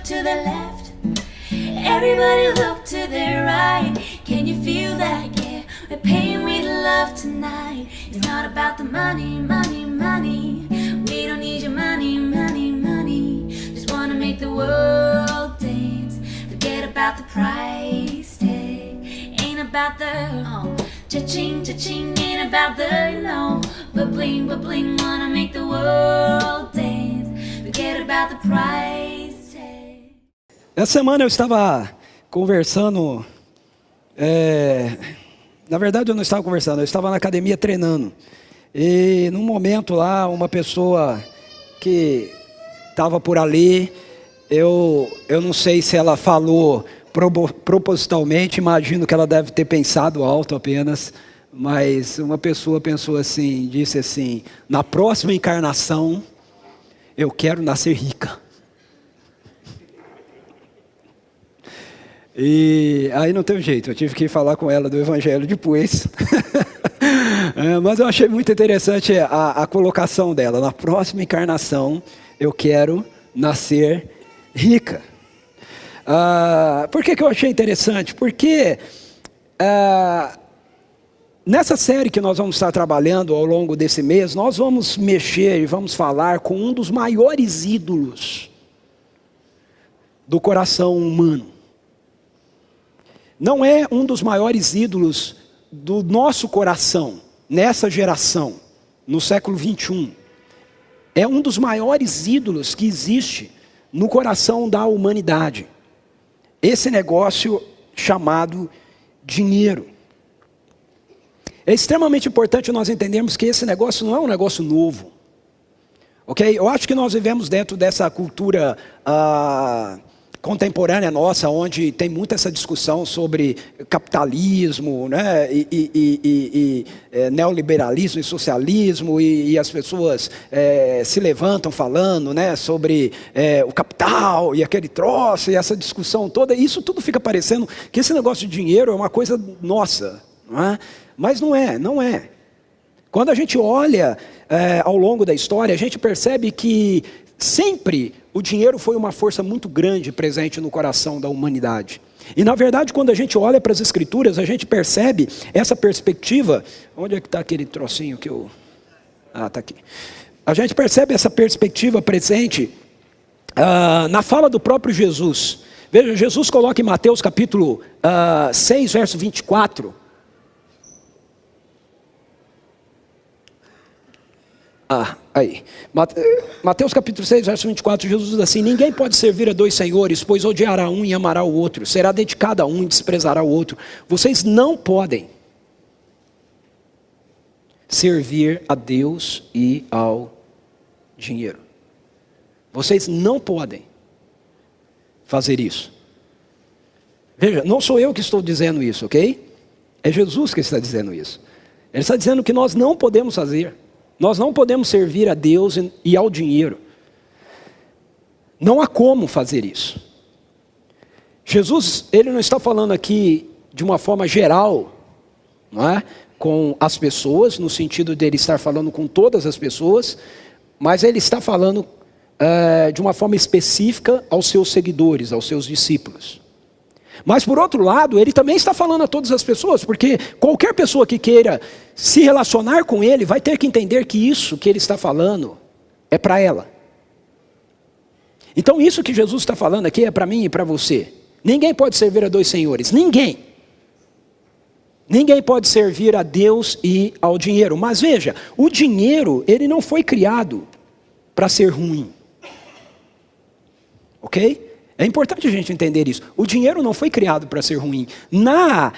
look to the left. Everybody look to the right. Can you feel that? Yeah, we're paying with love tonight. It's not about the money, money, money. We don't need your money, money, money. Just wanna make the world dance. Forget about the price tag. Ain't about the cha-ching, cha-ching. Ain't about the ba-bling, ba-bling. Wanna make the world dance. Forget about the price tag. Essa semana eu estava conversando, na verdade eu não estava conversando, eu estava na academia treinando. E num momento lá, uma pessoa que estava por ali, eu não sei se ela falou propositalmente, imagino que ela deve ter pensado alto apenas, mas uma pessoa pensou assim, disse assim: na próxima encarnação eu quero nascer rica. E aí não teve jeito, eu tive que falar com ela do evangelho depois. Mas eu achei muito interessante a colocação dela. Na próxima encarnação eu quero nascer rica. Por que eu achei interessante? Porque nessa série que nós vamos estar trabalhando ao longo desse mês, nós vamos mexer e vamos falar com um dos maiores ídolos do coração humano. Não é um dos maiores ídolos do nosso coração, nessa geração, no século 21. É um dos maiores ídolos que existe no coração da humanidade. Esse negócio chamado dinheiro. É extremamente importante nós entendermos que esse negócio não é um negócio novo. Ok? Eu acho que nós vivemos dentro dessa cultura contemporânea nossa, onde tem muita essa discussão sobre capitalismo, né, e neoliberalismo e socialismo, e as pessoas se levantam falando, né, sobre o capital e aquele troço, e essa discussão toda. Isso tudo fica parecendo que esse negócio de dinheiro é uma coisa nossa, não é? Mas não é. Quando a gente olha ao longo da história, a gente percebe que sempre o dinheiro foi uma força muito grande presente no coração da humanidade. E na verdade, quando a gente olha para as escrituras, a gente percebe essa perspectiva. Onde é que está aquele trocinho que eu... está aqui. A gente percebe essa perspectiva presente na fala do próprio Jesus. Veja, Jesus coloca em Mateus capítulo 6, verso 24. Aí. Mateus capítulo 6, verso 24, Jesus diz assim: ninguém pode servir a dois senhores, pois odiará um e amará o outro, será dedicado a um e desprezará o outro. Vocês não podem servir a Deus e ao dinheiro. Vocês não podem fazer isso. Veja, não sou eu que estou dizendo isso, ok? É Jesus que está dizendo isso. Ele está dizendo que nós não podemos fazer. Nós não podemos servir a Deus e ao dinheiro. Não há como fazer isso. Jesus, ele não está falando aqui de uma forma geral, não é? Com as pessoas, no sentido de ele estar falando com todas as pessoas, mas ele está falando de uma forma específica aos seus seguidores, aos seus discípulos. Mas por outro lado, ele também está falando a todas as pessoas, porque qualquer pessoa que queira se relacionar com ele vai ter que entender que isso que ele está falando é para ela. Então isso que Jesus está falando aqui é para mim e para você. Ninguém pode servir a dois senhores, ninguém. Ninguém pode servir a Deus e ao dinheiro. Mas veja, o dinheiro, ele não foi criado para ser ruim. Ok? É importante a gente entender isso. O dinheiro não foi criado para ser ruim. Na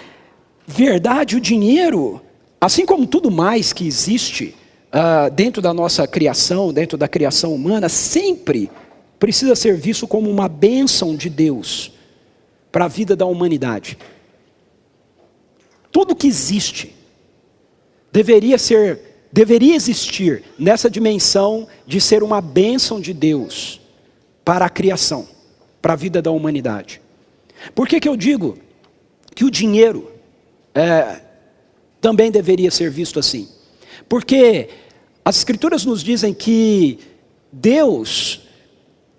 verdade, o dinheiro, assim como tudo mais que existe dentro da nossa criação, dentro da criação humana, sempre precisa ser visto como uma bênção de Deus para a vida da humanidade. Tudo que existe deveria existir nessa dimensão de ser uma bênção de Deus para a criação, para a vida da humanidade. Por que eu digo que o dinheiro também deveria ser visto assim? Porque as escrituras nos dizem que Deus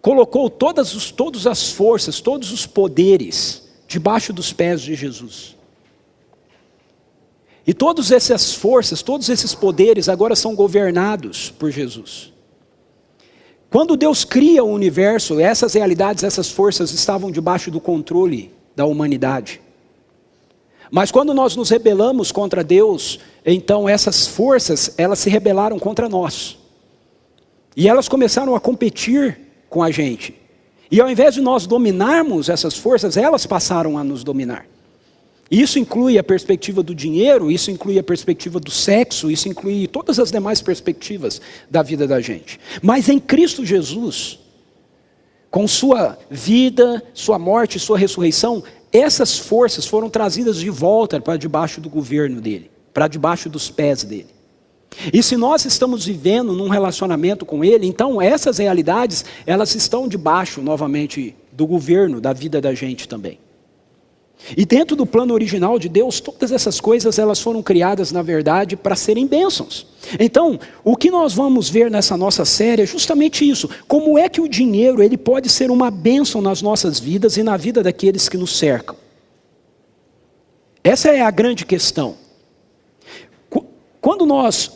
colocou todas as forças, todos os poderes debaixo dos pés de Jesus. E todas essas forças, todos esses poderes agora são governados por Jesus. Quando Deus cria o universo, essas realidades, essas forças estavam debaixo do controle da humanidade. Mas quando nós nos rebelamos contra Deus, então essas forças, elas se rebelaram contra nós. E elas começaram a competir com a gente. E ao invés de nós dominarmos essas forças, elas passaram a nos dominar. Isso inclui a perspectiva do dinheiro, isso inclui a perspectiva do sexo, isso inclui todas as demais perspectivas da vida da gente. Mas em Cristo Jesus, com sua vida, sua morte, sua ressurreição, essas forças foram trazidas de volta para debaixo do governo dele, para debaixo dos pés dele. E se nós estamos vivendo num relacionamento com ele, então essas realidades, elas estão debaixo novamente do governo da vida da gente também. E dentro do plano original de Deus, todas essas coisas elas foram criadas, na verdade, para serem bênçãos. Então, o que nós vamos ver nessa nossa série é justamente isso. Como é que o dinheiro ele pode ser uma bênção nas nossas vidas e na vida daqueles que nos cercam? Essa é a grande questão. Quando nós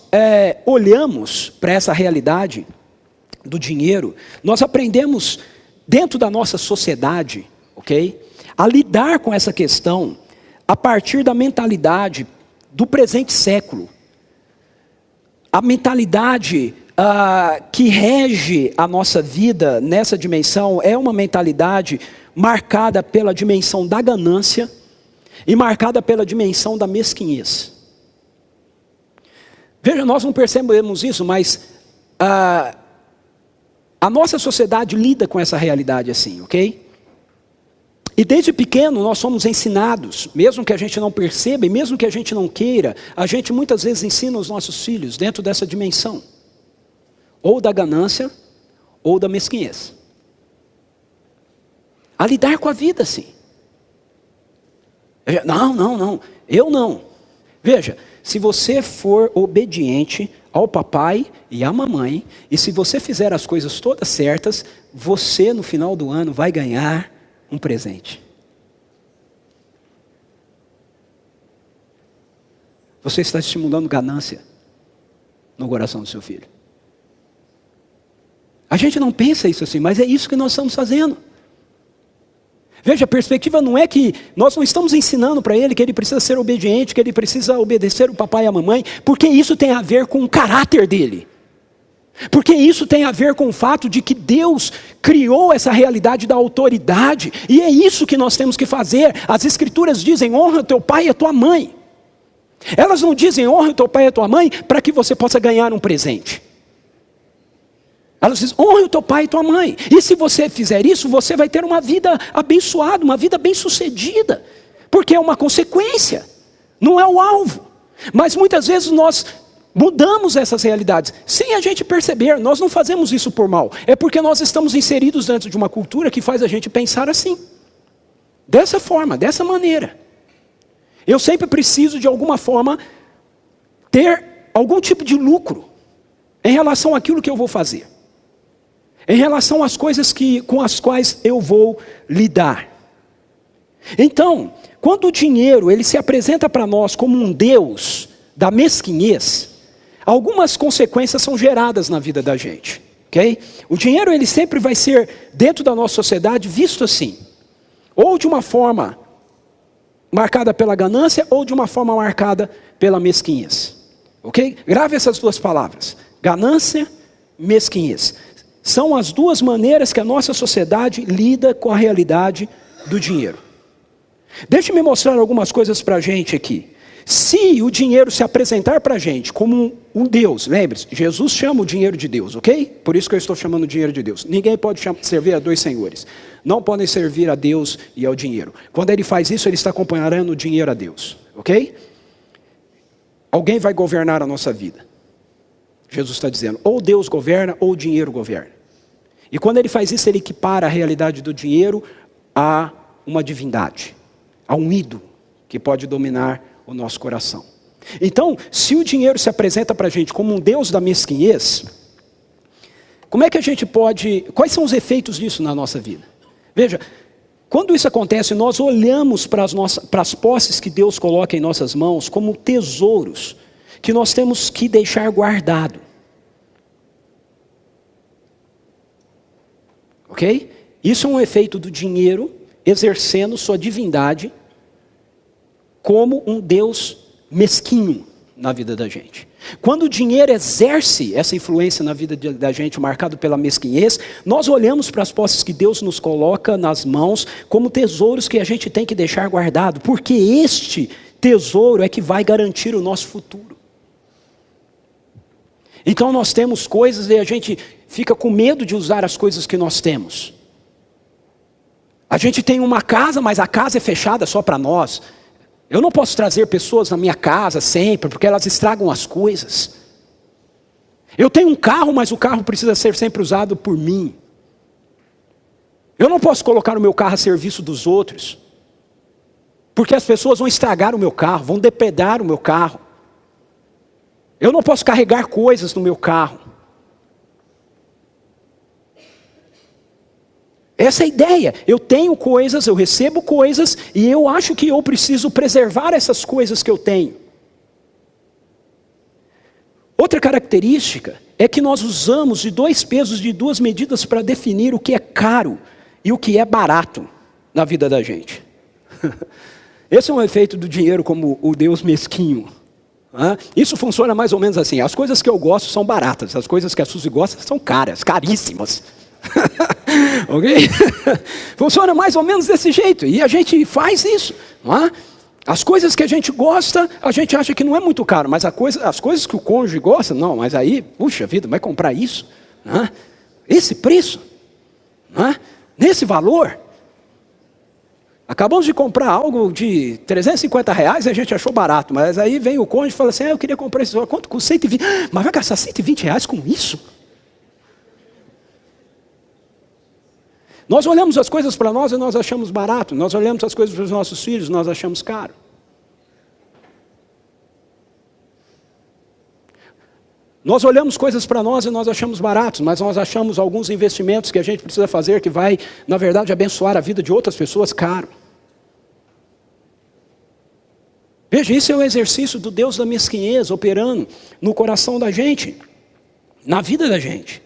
olhamos para essa realidade do dinheiro, nós aprendemos dentro da nossa sociedade, ok? A lidar com essa questão a partir da mentalidade do presente século. A mentalidade que rege a nossa vida nessa dimensão é uma mentalidade marcada pela dimensão da ganância e marcada pela dimensão da mesquinhez. Veja, nós não percebemos isso, mas a nossa sociedade lida com essa realidade assim, ok? E desde pequeno nós somos ensinados, mesmo que a gente não perceba e mesmo que a gente não queira, a gente muitas vezes ensina os nossos filhos dentro dessa dimensão. Ou da ganância, ou da mesquinhez. A lidar com a vida assim. Não, eu não. Veja, se você for obediente ao papai e à mamãe, e se você fizer as coisas todas certas, você no final do ano vai ganhar um presente. Você está estimulando ganância no coração do seu filho. A gente não pensa isso assim, mas é isso que nós estamos fazendo. Veja, a perspectiva não é que nós não estamos ensinando para ele que ele precisa ser obediente, que ele precisa obedecer o papai e a mamãe, porque isso tem a ver com o caráter dele. Porque isso tem a ver com o fato de que Deus criou essa realidade da autoridade, e é isso que nós temos que fazer. As escrituras dizem, honra teu pai e a tua mãe. Elas não dizem, honra teu pai e a tua mãe, para que você possa ganhar um presente. Elas dizem, honra o teu pai e tua mãe. E se você fizer isso, você vai ter uma vida abençoada, uma vida bem-sucedida. Porque é uma consequência, não é o alvo. Mas muitas vezes nós mudamos essas realidades, sem a gente perceber. Nós não fazemos isso por mal. É porque nós estamos inseridos dentro de uma cultura que faz a gente pensar assim. Dessa forma, dessa maneira. Eu sempre preciso de alguma forma ter algum tipo de lucro em relação àquilo que eu vou fazer. Em relação às coisas com as quais eu vou lidar. Então, quando o dinheiro ele se apresenta para nós como um Deus da mesquinhez, algumas consequências são geradas na vida da gente. Okay? O dinheiro ele sempre vai ser, dentro da nossa sociedade, visto assim. Ou de uma forma marcada pela ganância, ou de uma forma marcada pela mesquinhez. Okay? Grave essas duas palavras. Ganância, mesquinhez. São as duas maneiras que a nossa sociedade lida com a realidade do dinheiro. Deixe-me mostrar algumas coisas para a gente aqui. Se o dinheiro se apresentar para a gente como um Deus, lembre-se, Jesus chama o dinheiro de Deus, ok? Por isso que eu estou chamando o dinheiro de Deus. Ninguém pode servir a dois senhores. Não podem servir a Deus e ao dinheiro. Quando ele faz isso, ele está comparando o dinheiro a Deus, ok? Alguém vai governar a nossa vida. Jesus está dizendo, ou Deus governa, ou o dinheiro governa. E quando ele faz isso, ele equipara a realidade do dinheiro a uma divindade, a um ídolo que pode dominar o nosso coração. Então, se o dinheiro se apresenta para a gente como um Deus da mesquinhez, Como é que a gente pode... Quais são os efeitos disso na nossa vida? Veja, quando isso acontece, nós olhamos para as posses que Deus coloca em nossas mãos como tesouros que nós temos que deixar guardado. Ok? Isso é um efeito do dinheiro exercendo sua divindade como um Deus mesquinho na vida da gente. Quando o dinheiro exerce essa influência na vida da gente, marcado pela mesquinhez, nós olhamos para as posses que Deus nos coloca nas mãos como tesouros que a gente tem que deixar guardado, porque este tesouro é que vai garantir o nosso futuro. Então nós temos coisas e a gente fica com medo de usar as coisas que nós temos. A gente tem uma casa, mas a casa é fechada só para nós. Eu não posso trazer pessoas na minha casa sempre, porque elas estragam as coisas. Eu tenho um carro, mas o carro precisa ser sempre usado por mim. Eu não posso colocar o meu carro a serviço dos outros, porque as pessoas vão estragar o meu carro, vão depredar o meu carro. Eu não posso carregar coisas no meu carro. Essa é a ideia. Eu tenho coisas, eu recebo coisas, e eu acho que eu preciso preservar essas coisas que eu tenho. Outra característica é que nós usamos de 2 pesos, de 2 medidas para definir o que é caro e o que é barato na vida da gente. Esse é um efeito do dinheiro como o Deus mesquinho. Isso funciona mais ou menos assim. As coisas que eu gosto são baratas, as coisas que a Suzy gosta são caras, caríssimas. Ok? Funciona mais ou menos desse jeito. E a gente faz isso, não é? As coisas que a gente gosta, a gente acha que não é muito caro. Mas as coisas que o cônjuge gosta, não. Mas aí, puxa vida, vai comprar isso? Não é? Esse preço? Não é? Nesse valor? Acabamos de comprar algo de R$350 e a gente achou barato. Mas aí vem o cônjuge e fala assim, eu queria comprar isso. Quanto custa? 120? Mas vai gastar R$120 com isso? Nós olhamos as coisas para nós e nós achamos barato. Nós olhamos as coisas para os nossos filhos e nós achamos caro. Nós olhamos coisas para nós e nós achamos baratos, mas nós achamos alguns investimentos que a gente precisa fazer que vai, na verdade, abençoar a vida de outras pessoas caro. Veja, isso é o exercício do Deus da mesquinhez operando no coração da gente, na vida da gente.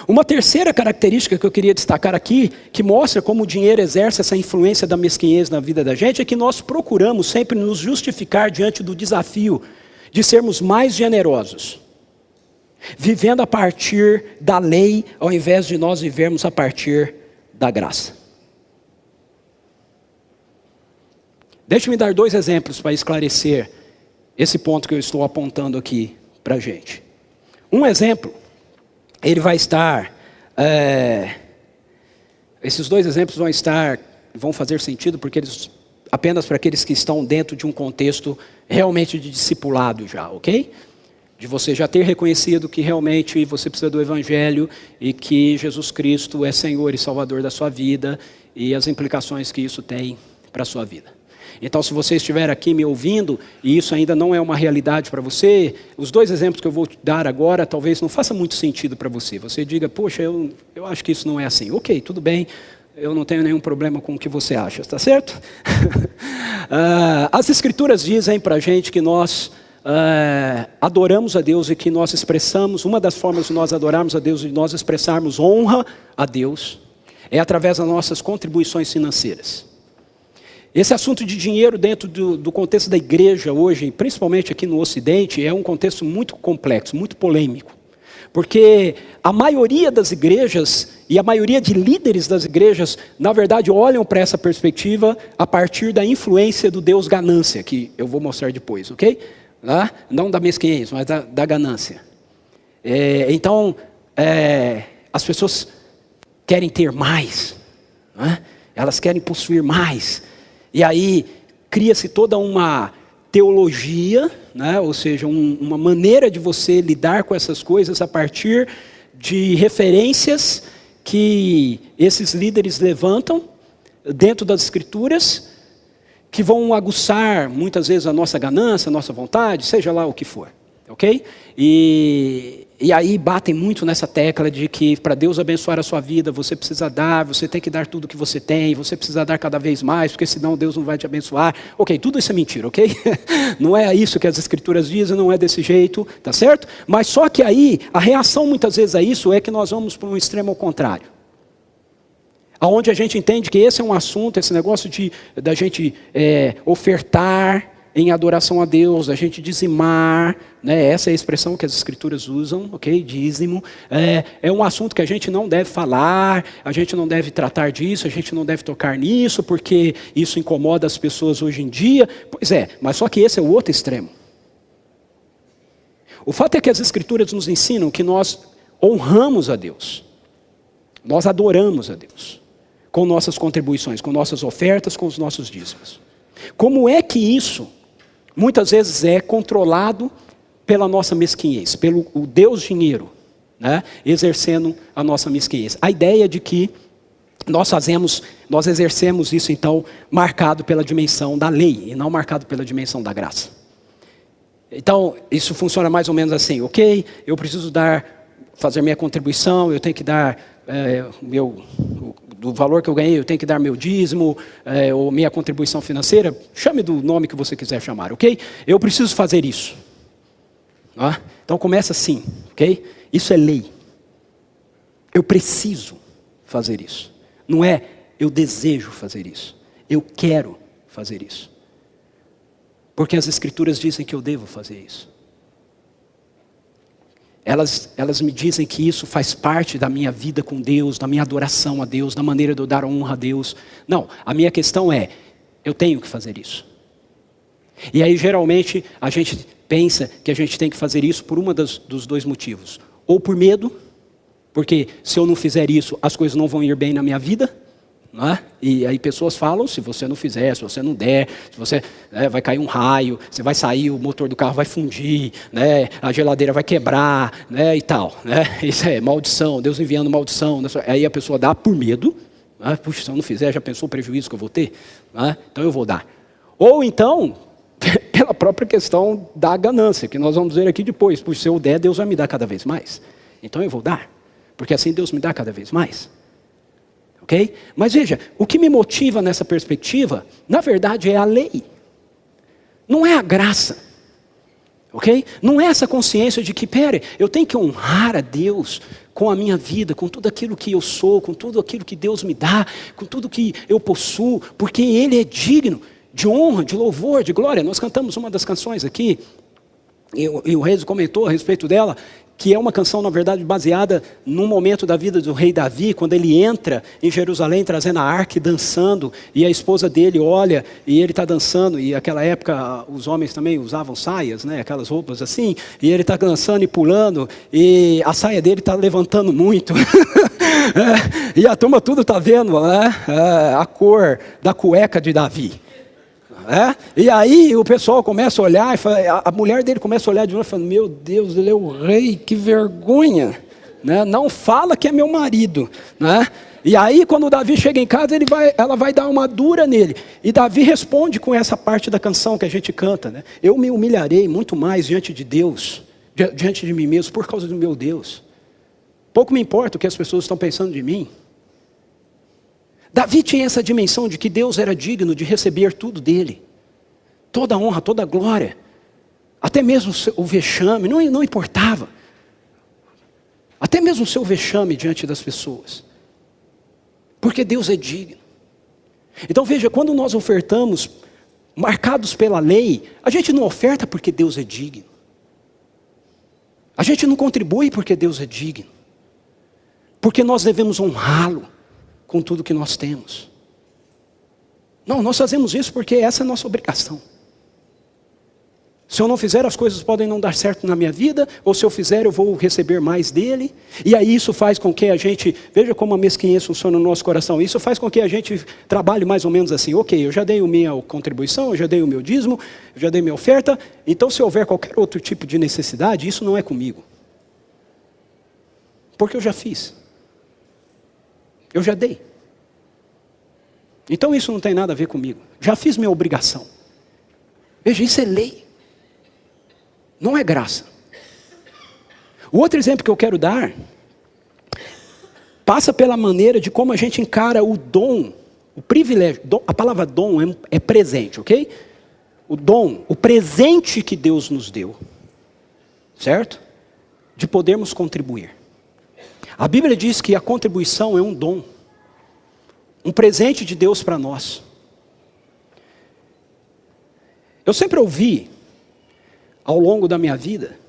Uma terceira característica que eu queria destacar aqui, que mostra como o dinheiro exerce essa influência da mesquinhez na vida da gente, é que nós procuramos sempre nos justificar diante do desafio de sermos mais generosos, vivendo a partir da lei, ao invés de nós vivermos a partir da graça. Deixe-me dar 2 exemplos para esclarecer esse ponto que eu estou apontando aqui para a gente. Um exemplo, ele vai estar, esses 2 exemplos vão fazer sentido porque eles, apenas para aqueles que estão dentro de um contexto realmente de discipulado já, ok? De você já ter reconhecido que realmente você precisa do Evangelho e que Jesus Cristo é Senhor e Salvador da sua vida e as implicações que isso tem para a sua vida. Então, se você estiver aqui me ouvindo e isso ainda não é uma realidade para você, os 2 exemplos que eu vou te dar agora talvez não faça muito sentido para você. Você diga, poxa, eu acho que isso não é assim. Ok, tudo bem, eu não tenho nenhum problema com o que você acha, está certo? As Escrituras dizem para a gente que nós adoramos a Deus e que nós expressamos, uma das formas de nós adorarmos a Deus e de nós expressarmos honra a Deus é através das nossas contribuições financeiras. Esse assunto de dinheiro dentro do contexto da igreja hoje, principalmente aqui no Ocidente, é um contexto muito complexo, muito polêmico. Porque a maioria das igrejas e a maioria de líderes das igrejas, na verdade, olham para essa perspectiva a partir da influência do Deus ganância, que eu vou mostrar depois, ok? Não da mesquinhez, mas da ganância. Então, as pessoas querem ter mais, elas querem possuir mais. E aí cria-se toda uma teologia, ou seja, uma maneira de você lidar com essas coisas a partir de referências que esses líderes levantam dentro das Escrituras, que vão aguçar muitas vezes a nossa ganância, a nossa vontade, seja lá o que for, ok? E E aí batem muito nessa tecla de que para Deus abençoar a sua vida, você precisa dar, você tem que dar tudo que você tem, você precisa dar cada vez mais, porque senão Deus não vai te abençoar. Ok, tudo isso é mentira, ok? Não é isso que as Escrituras dizem, não é desse jeito, tá certo? Mas só que aí, a reação muitas vezes a isso é que nós vamos para um extremo ao contrário. Onde a gente entende que esse é um assunto, esse negócio da gente ofertar em adoração a Deus, a gente dizimar, né? Essa é a expressão que as Escrituras usam, ok? Dízimo. É um assunto que a gente não deve falar, a gente não deve tratar disso, a gente não deve tocar nisso, porque isso incomoda as pessoas hoje em dia. Pois é, mas só que esse é o outro extremo. O fato é que as Escrituras nos ensinam que nós honramos a Deus, nós adoramos a Deus, com nossas contribuições, com nossas ofertas, com os nossos dízimos. Como é que isso muitas vezes é controlado pela nossa mesquinhez, pelo o Deus dinheiro, né, exercendo a nossa mesquinhez? A ideia de que nós exercemos isso então marcado pela dimensão da lei e não marcado pela dimensão da graça. Então isso funciona mais ou menos assim, ok? Eu preciso fazer minha contribuição, eu tenho que dar do valor que eu ganhei, eu tenho que dar meu dízimo, ou minha contribuição financeira, chame do nome que você quiser chamar, ok? Eu preciso fazer isso. Então começa assim, ok? Isso é lei. Eu preciso fazer isso. Não é eu desejo fazer isso. Eu quero fazer isso. Porque as Escrituras dizem que eu devo fazer isso. Elas me dizem que isso faz parte da minha vida com Deus, da minha adoração a Deus, da maneira de eu dar honra a Deus. Não, a minha questão é, eu tenho que fazer isso. E aí geralmente a gente pensa que a gente tem que fazer isso por dos dois motivos. Ou por medo, porque se eu não fizer isso, as coisas não vão ir bem na minha vida. E aí pessoas falam, se você não fizer, se você não der, se você vai cair um raio, você vai sair, o motor do carro vai fundir, né, a geladeira vai quebrar, né, e tal, né? Isso é maldição, Deus enviando maldição. Aí a pessoa dá por medo, puxa, se eu não fizer, já pensou o prejuízo que eu vou ter? Então eu vou dar. Ou então, pela própria questão da ganância, que nós vamos ver aqui depois, puxa, se eu der, Deus vai me dar cada vez mais. Então eu vou dar, porque assim Deus me dá cada vez mais. Okay? Mas veja, o que me motiva nessa perspectiva, na verdade é a lei. Não é a graça. Okay? Não é essa consciência de que, eu tenho que honrar a Deus com a minha vida, com tudo aquilo que eu sou, com tudo aquilo que Deus me dá, com tudo que eu possuo, porque Ele é digno de honra, de louvor, de glória. Nós cantamos uma das canções aqui, e o Rezo comentou a respeito dela, que é uma canção, na verdade, baseada num momento da vida do rei Davi, quando ele entra em Jerusalém trazendo a arca e dançando, e a esposa dele olha, e ele está dançando, e naquela época os homens também usavam saias, né, aquelas roupas assim, e ele está dançando e pulando, e a saia dele está levantando muito, e a turma tudo está vendo, né, a cor da cueca de Davi. E aí o pessoal começa a olhar, a mulher dele começa a olhar de novo e fala, meu Deus, ele é o rei, que vergonha, né? Não fala que é meu marido, né? E aí quando o Davi chega em casa, ela vai dar uma dura nele, e Davi responde com essa parte da canção que a gente canta, né? Eu me humilharei muito mais diante de Deus, diante de mim mesmo, por causa do meu Deus. Pouco me importa o que as pessoas estão pensando de mim. Davi tinha essa dimensão de que Deus era digno de receber tudo dele. Toda a honra, toda a glória. Até mesmo o vexame, não importava. Até mesmo o seu vexame diante das pessoas. Porque Deus é digno. Então veja, quando nós ofertamos, marcados pela lei, a gente não oferta porque Deus é digno. A gente não contribui porque Deus é digno. Porque nós devemos honrá-lo com tudo que nós temos. Não, nós fazemos isso porque essa é a nossa obrigação. Se eu não fizer, as coisas podem não dar certo na minha vida, ou se eu fizer, eu vou receber mais dele. E aí isso faz com que a gente, veja como a mesquinhez funciona no nosso coração, isso faz com que a gente trabalhe mais ou menos assim, ok, eu já dei a minha contribuição, eu já dei o meu dízimo, eu já dei minha oferta, então se houver qualquer outro tipo de necessidade, isso não é comigo. Porque eu já fiz. Eu já dei. Então isso não tem nada a ver comigo. Já fiz minha obrigação. Veja, isso é lei. Não é graça. O outro exemplo que eu quero dar passa pela maneira de como a gente encara o dom, o privilégio. A palavra dom é presente, ok? O dom, o presente que Deus nos deu, certo? De podermos contribuir. A Bíblia diz que a contribuição é um dom, um presente de Deus para nós. Eu sempre ouvi, ao longo da minha vida,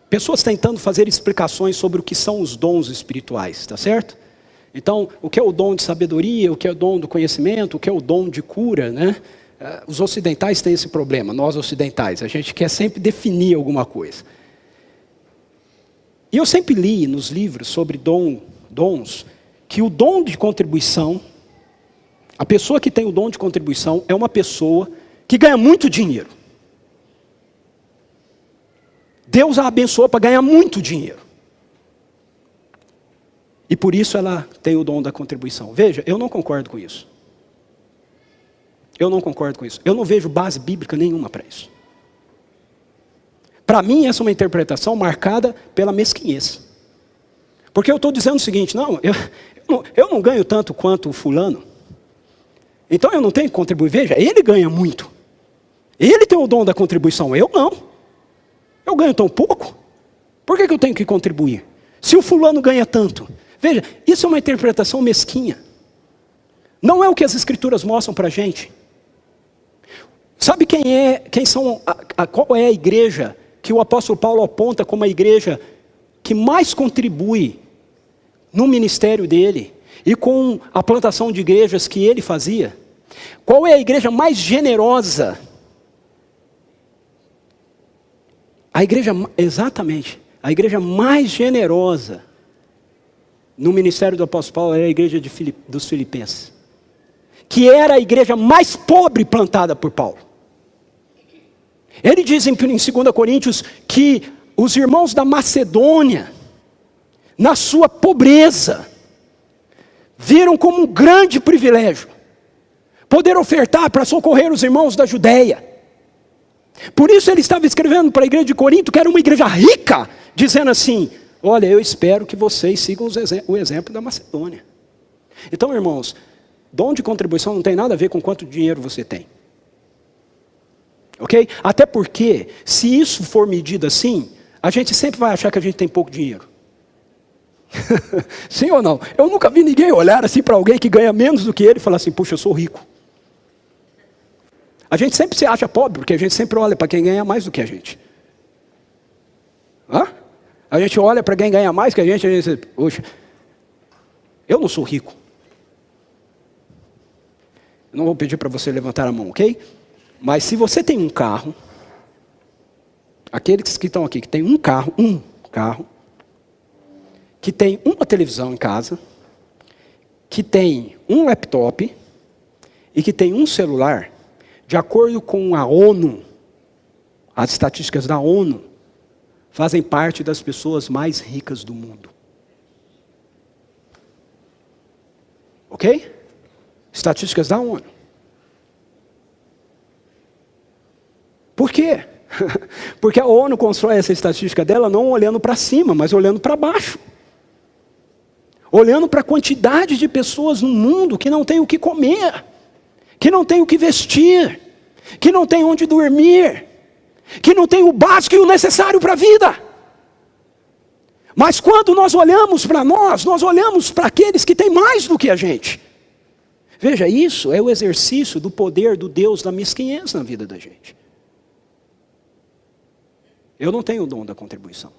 pessoas tentando fazer explicações sobre o que são os dons espirituais, tá certo? Então, o que é o dom de sabedoria, o que é o dom do conhecimento, o que é o dom de cura, né? Os ocidentais têm esse problema, nós ocidentais, a gente quer sempre definir alguma coisa. E eu sempre li nos livros sobre dons, que o dom de contribuição, a pessoa que tem o dom de contribuição é uma pessoa que ganha muito dinheiro. Deus a abençoou para ganhar muito dinheiro. E por isso ela tem o dom da contribuição. Veja, eu não concordo com isso. Eu não concordo com isso. Eu não vejo base bíblica nenhuma para isso. Para mim, essa é uma interpretação marcada pela mesquinhez. Porque eu estou dizendo o seguinte, não, eu não ganho tanto quanto o fulano. Então eu não tenho que contribuir. Veja, ele ganha muito. Ele tem o dom da contribuição, eu não. Eu ganho tão pouco. Por que eu tenho que contribuir? Se o fulano ganha tanto. Veja, isso é uma interpretação mesquinha. Não é o que as escrituras mostram para a gente. Sabe qual é a igreja que o apóstolo Paulo aponta como a igreja que mais contribui no ministério dele e com a plantação de igrejas que ele fazia? Qual é a igreja mais generosa? Exatamente, a igreja mais generosa no ministério do apóstolo Paulo era a igreja dos Filipenses, que era a igreja mais pobre plantada por Paulo. Ele diz em 2 Coríntios que os irmãos da Macedônia, na sua pobreza, viram como um grande privilégio poder ofertar para socorrer os irmãos da Judéia. Por isso ele estava escrevendo para a igreja de Corinto, que era uma igreja rica, dizendo assim, olha, eu espero que vocês sigam o exemplo da Macedônia. Então, irmãos, dom de contribuição não tem nada a ver com quanto dinheiro você tem. Ok? Até porque, se isso for medido assim, a gente sempre vai achar que a gente tem pouco dinheiro. Sim ou não? Eu nunca vi ninguém olhar assim para alguém que ganha menos do que ele e falar assim, puxa, eu sou rico. A gente sempre se acha pobre, porque a gente sempre olha para quem ganha mais do que a gente. Hã? A gente olha para quem ganha mais que a gente diz, poxa, eu não sou rico. Eu não vou pedir para você levantar a mão, ok? Mas se você tem um carro, aqueles que estão aqui, que tem um carro, que tem uma televisão em casa, que tem um laptop e que tem um celular, de acordo com a ONU, as estatísticas da ONU, fazem parte das pessoas mais ricas do mundo. Ok? Estatísticas da ONU. Por quê? Porque a ONU constrói essa estatística dela não olhando para cima, mas olhando para baixo. Olhando para a quantidade de pessoas no mundo que não tem o que comer, que não tem o que vestir, que não tem onde dormir, que não tem o básico e o necessário para a vida. Mas quando nós olhamos para nós olhamos para aqueles que têm mais do que a gente. Veja, isso é o exercício do poder do Deus da mesquinhez na vida da gente. Eu não tenho o dom da contribuição.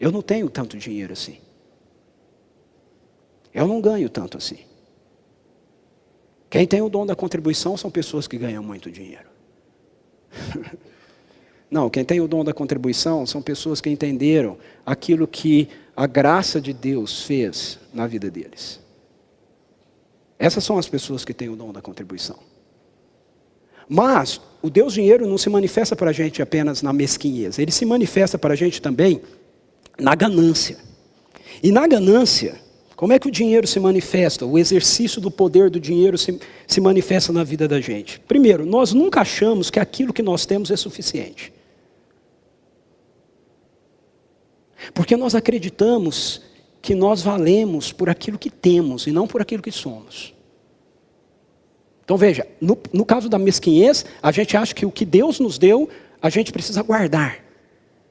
Eu não tenho tanto dinheiro assim. Eu não ganho tanto assim. Quem tem o dom da contribuição são pessoas que ganham muito dinheiro. Não, quem tem o dom da contribuição são pessoas que entenderam aquilo que a graça de Deus fez na vida deles. Essas são as pessoas que têm o dom da contribuição. Mas o Deus dinheiro não se manifesta para a gente apenas na mesquinhez. Ele se manifesta para a gente também na ganância. E na ganância, como é que o dinheiro se manifesta? O exercício do poder do dinheiro se manifesta na vida da gente. Primeiro, nós nunca achamos que aquilo que nós temos é suficiente. Porque nós acreditamos que nós valemos por aquilo que temos e não por aquilo que somos. Então veja, no caso da mesquinhez, a gente acha que o que Deus nos deu, a gente precisa guardar.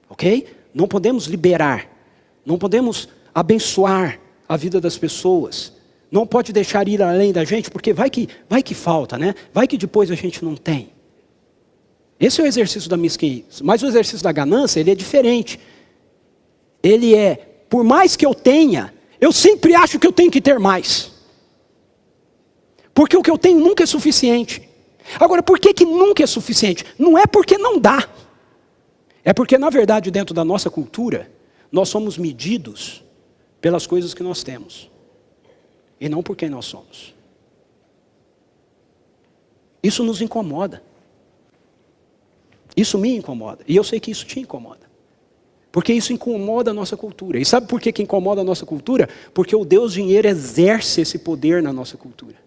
Ok? Não podemos liberar. Não podemos abençoar a vida das pessoas. Não pode deixar ir além da gente, porque vai que falta, né? Vai que depois a gente não tem. Esse é o exercício da mesquinhez. Mas o exercício da ganância, ele é diferente. Ele é, por mais que eu tenha, eu sempre acho que eu tenho que ter mais. Porque o que eu tenho nunca é suficiente. Agora, por que nunca é suficiente? Não é porque não dá. É porque, na verdade, dentro da nossa cultura, nós somos medidos pelas coisas que nós temos. E não por quem nós somos. Isso nos incomoda. Isso me incomoda. E eu sei que isso te incomoda. Porque isso incomoda a nossa cultura. E sabe por que incomoda a nossa cultura? Porque o Deus dinheiro exerce esse poder na nossa cultura.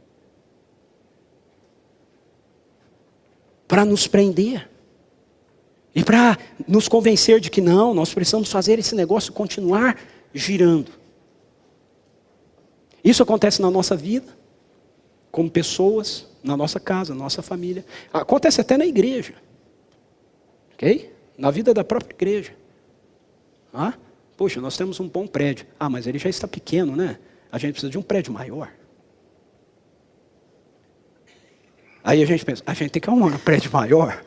Para nos prender. E para nos convencer de que não, nós precisamos fazer esse negócio continuar girando. Isso acontece na nossa vida, como pessoas, na nossa casa, na nossa família. Acontece até na igreja. Ok? Na vida da própria igreja. Poxa, nós temos um bom prédio. Mas ele já está pequeno, né? A gente precisa de um prédio maior. Aí a gente pensa, a gente tem que arrumar um prédio maior.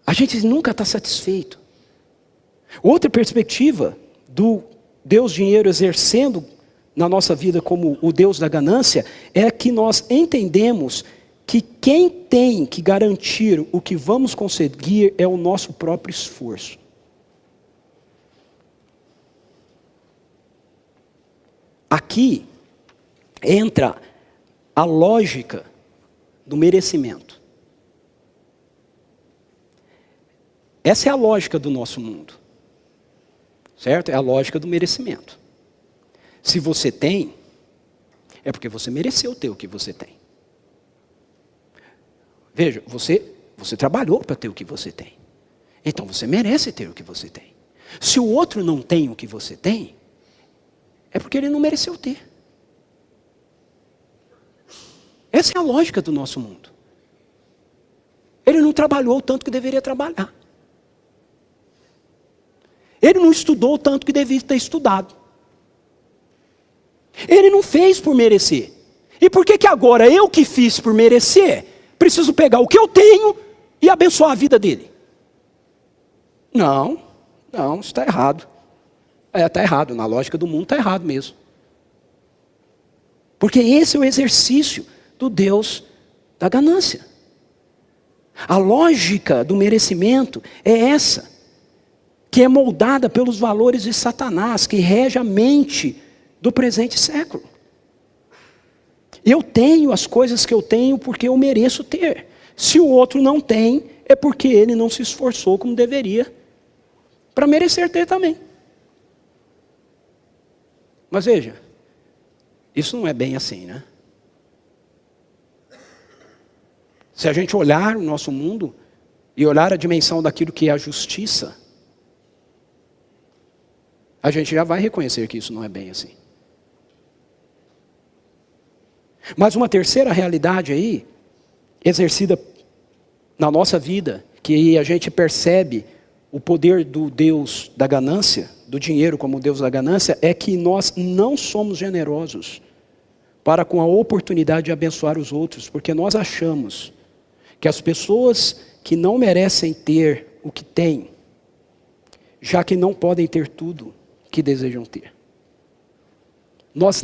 A gente nunca está satisfeito. Outra perspectiva do Deus dinheiro exercendo na nossa vida como o Deus da ganância é que nós entendemos que quem tem que garantir o que vamos conseguir é o nosso próprio esforço. Aqui entra a lógica do merecimento. Essa é a lógica do nosso mundo. Certo? É a lógica do merecimento. Se você tem, é porque você mereceu ter o que você tem. Veja, você trabalhou para ter o que você tem. Então você merece ter o que você tem. Se o outro não tem o que você tem, é porque ele não mereceu ter. Essa é a lógica do nosso mundo. Ele não trabalhou o tanto que deveria trabalhar. Ele não estudou o tanto que devia ter estudado. Ele não fez por merecer. E por que agora eu que fiz por merecer, preciso pegar o que eu tenho e abençoar a vida dele? Não, isso está errado. Está errado, na lógica do mundo está errado mesmo. Porque esse é o exercício do Deus da ganância. A lógica do merecimento é essa, que é moldada pelos valores de Satanás, que rege a mente do presente século. Eu tenho as coisas que eu tenho porque eu mereço ter. Se o outro não tem, é porque ele não se esforçou como deveria para merecer ter também. Mas veja, isso não é bem assim, né? Se a gente olhar o nosso mundo e olhar a dimensão daquilo que é a justiça, a gente já vai reconhecer que isso não é bem assim. Mas uma terceira realidade aí, exercida na nossa vida, que a gente percebe o poder do Deus da ganância, do dinheiro como Deus da ganância, é que nós não somos generosos para com a oportunidade de abençoar os outros, porque nós achamos que as pessoas que não merecem ter o que têm, já que não podem ter tudo que desejam ter. Nós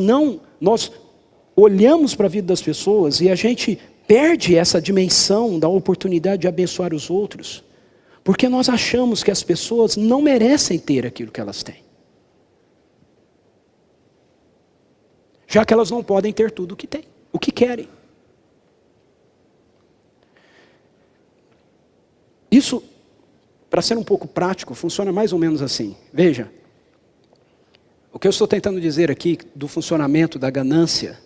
olhamos para a vida das pessoas e a gente perde essa dimensão da oportunidade de abençoar os outros, porque nós achamos que as pessoas não merecem ter aquilo que elas têm. Já que elas não podem ter tudo o que têm, o que querem. Isso, para ser um pouco prático, funciona mais ou menos assim. Veja, o que eu estou tentando dizer aqui do funcionamento da ganância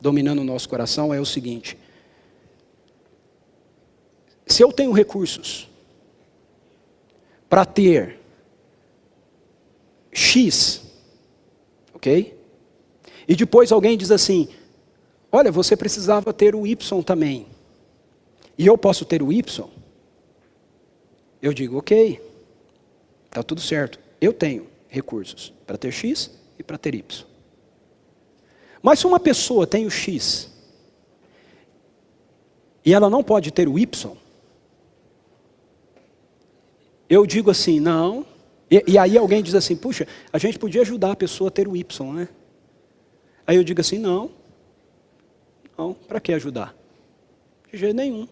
dominando o nosso coração é o seguinte: se eu tenho recursos para ter X, ok? E depois alguém diz assim, olha, você precisava ter o Y também. E eu posso ter o Y? Eu digo, ok, está tudo certo. Eu tenho recursos para ter X e para ter Y. Mas se uma pessoa tem o X e ela não pode ter o Y, eu digo assim, não. E aí alguém diz assim, puxa, a gente podia ajudar a pessoa a ter o Y, né? Aí eu digo assim, não, para que ajudar? De jeito nenhum.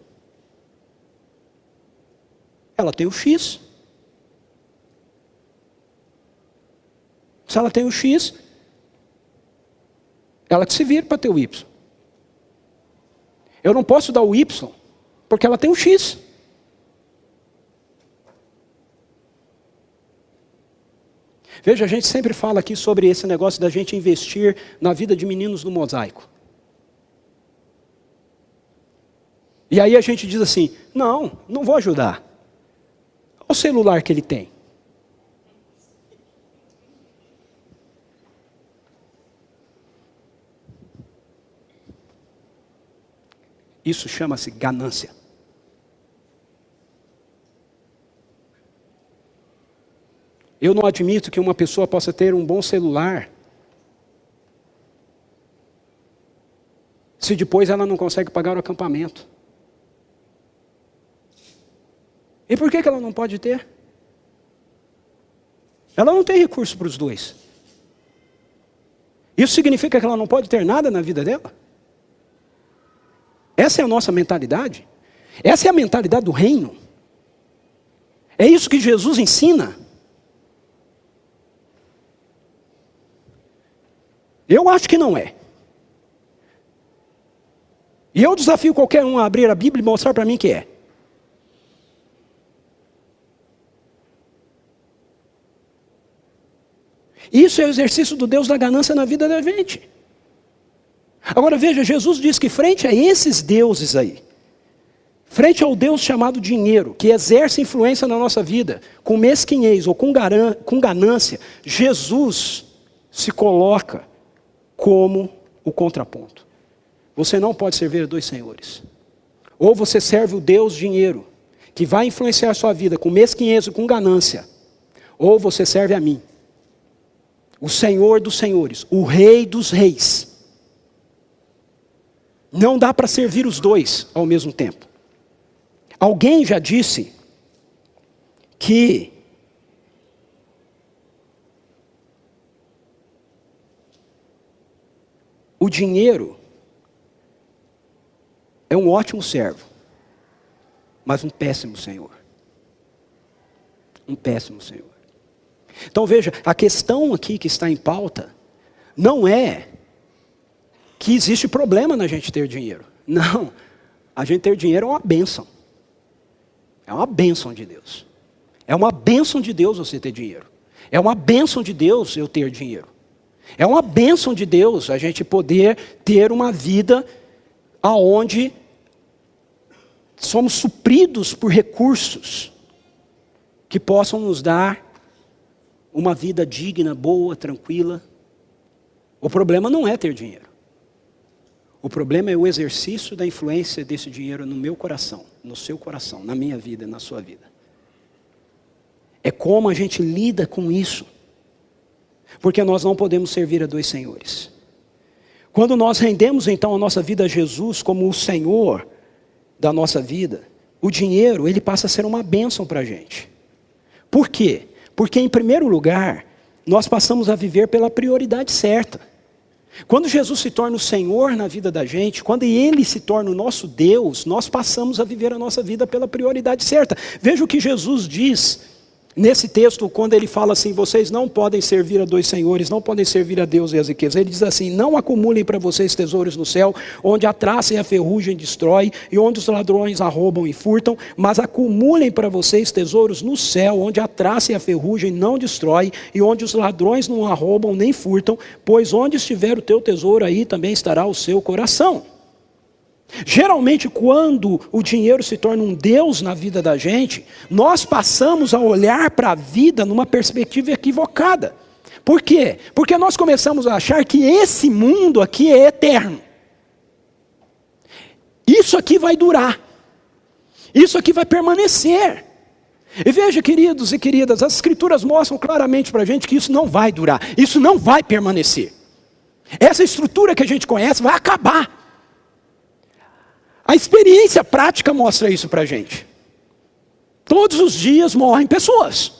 Ela tem o X. Se ela tem o X, ela que se vira para ter o Y. Eu não posso dar o Y, porque ela tem o X. Veja, a gente sempre fala aqui sobre esse negócio da gente investir na vida de meninos do mosaico. E aí a gente diz assim, não vou ajudar. Olha o celular que ele tem. Isso chama-se ganância. Eu não admito que uma pessoa possa ter um bom celular se depois ela não consegue pagar o acampamento. E por que ela não pode ter? Ela não tem recurso para os dois. Isso significa que ela não pode ter nada na vida dela? Essa é a nossa mentalidade? Essa é a mentalidade do reino? É isso que Jesus ensina? Eu acho que não é. E eu desafio qualquer um a abrir a Bíblia e mostrar para mim que é. Isso é o exercício do Deus da ganância na vida da gente. Agora veja, Jesus diz que frente a esses deuses aí, frente ao Deus chamado dinheiro, que exerce influência na nossa vida, com mesquinhez ou com ganância, Jesus se coloca como o contraponto. Você não pode servir a dois senhores. Ou você serve o Deus dinheiro, que vai influenciar a sua vida com mesquinhez e com ganância, ou você serve a mim, o Senhor dos senhores, o Rei dos reis. Não dá para servir os dois ao mesmo tempo. Alguém já disse que o dinheiro é um ótimo servo, mas um péssimo senhor. Um péssimo senhor. Então veja, a questão aqui que está em pauta não é que existe problema na gente ter dinheiro. Não, a gente ter dinheiro é uma bênção. É uma bênção de Deus. É uma bênção de Deus você ter dinheiro. É uma bênção de Deus eu ter dinheiro. É uma bênção de Deus a gente poder ter uma vida aonde somos supridos por recursos que possam nos dar uma vida digna, boa, tranquila. O problema não é ter dinheiro. O problema é o exercício da influência desse dinheiro no meu coração, no seu coração, na minha vida, na sua vida. É como a gente lida com isso. Porque nós não podemos servir a dois senhores. Quando nós rendemos então a nossa vida a Jesus como o Senhor da nossa vida, o dinheiro ele passa a ser uma bênção para a gente. Por quê? Porque em primeiro lugar, nós passamos a viver pela prioridade certa. Quando Jesus se torna o Senhor na vida da gente, quando Ele se torna o nosso Deus, nós passamos a viver a nossa vida pela prioridade certa. Veja o que Jesus diz nesse texto, quando Ele fala assim, vocês não podem servir a dois senhores, não podem servir a Deus e as riquezas. Ele diz assim, não acumulem para vocês tesouros no céu, onde a traça e a ferrugem destrói, e onde os ladrões arrombam e furtam, mas acumulem para vocês tesouros no céu, onde a traça e a ferrugem não destrói, e onde os ladrões não arrombam nem furtam, pois onde estiver o teu tesouro, aí também estará o seu coração. Geralmente, quando o dinheiro se torna um Deus na vida da gente, nós passamos a olhar para a vida numa perspectiva equivocada. Por quê? Porque nós começamos a achar que esse mundo aqui é eterno. Isso aqui vai durar. Isso aqui vai permanecer. E veja, queridos e queridas, as escrituras mostram claramente para a gente que isso não vai durar. Isso não vai permanecer. Essa estrutura que a gente conhece vai acabar. A experiência prática mostra isso para a gente. Todos os dias morrem pessoas.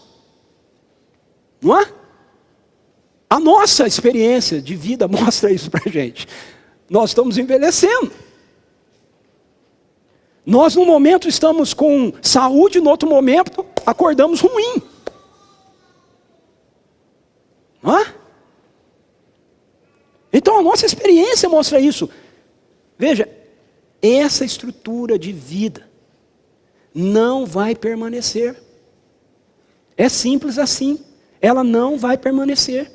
Não é? A nossa experiência de vida mostra isso para a gente. Nós estamos envelhecendo. Nós, num momento, estamos com saúde, no outro momento, acordamos ruim. Não é? Então, a nossa experiência mostra isso. Veja, essa estrutura de vida não vai permanecer. É simples assim. Ela não vai permanecer.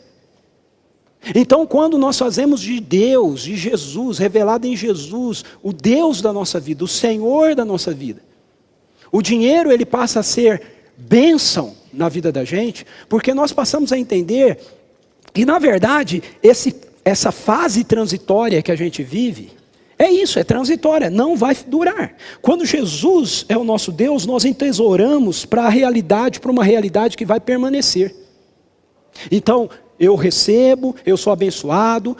Então, quando nós fazemos de Deus, de Jesus, revelado em Jesus, o Deus da nossa vida, o Senhor da nossa vida, o dinheiro ele passa a ser bênção na vida da gente, porque nós passamos a entender que, na verdade, essa fase transitória que a gente vive, é isso, é transitória, não vai durar. Quando Jesus é o nosso Deus, nós entesouramos para a realidade, para uma realidade que vai permanecer. Então, eu recebo, eu sou abençoado,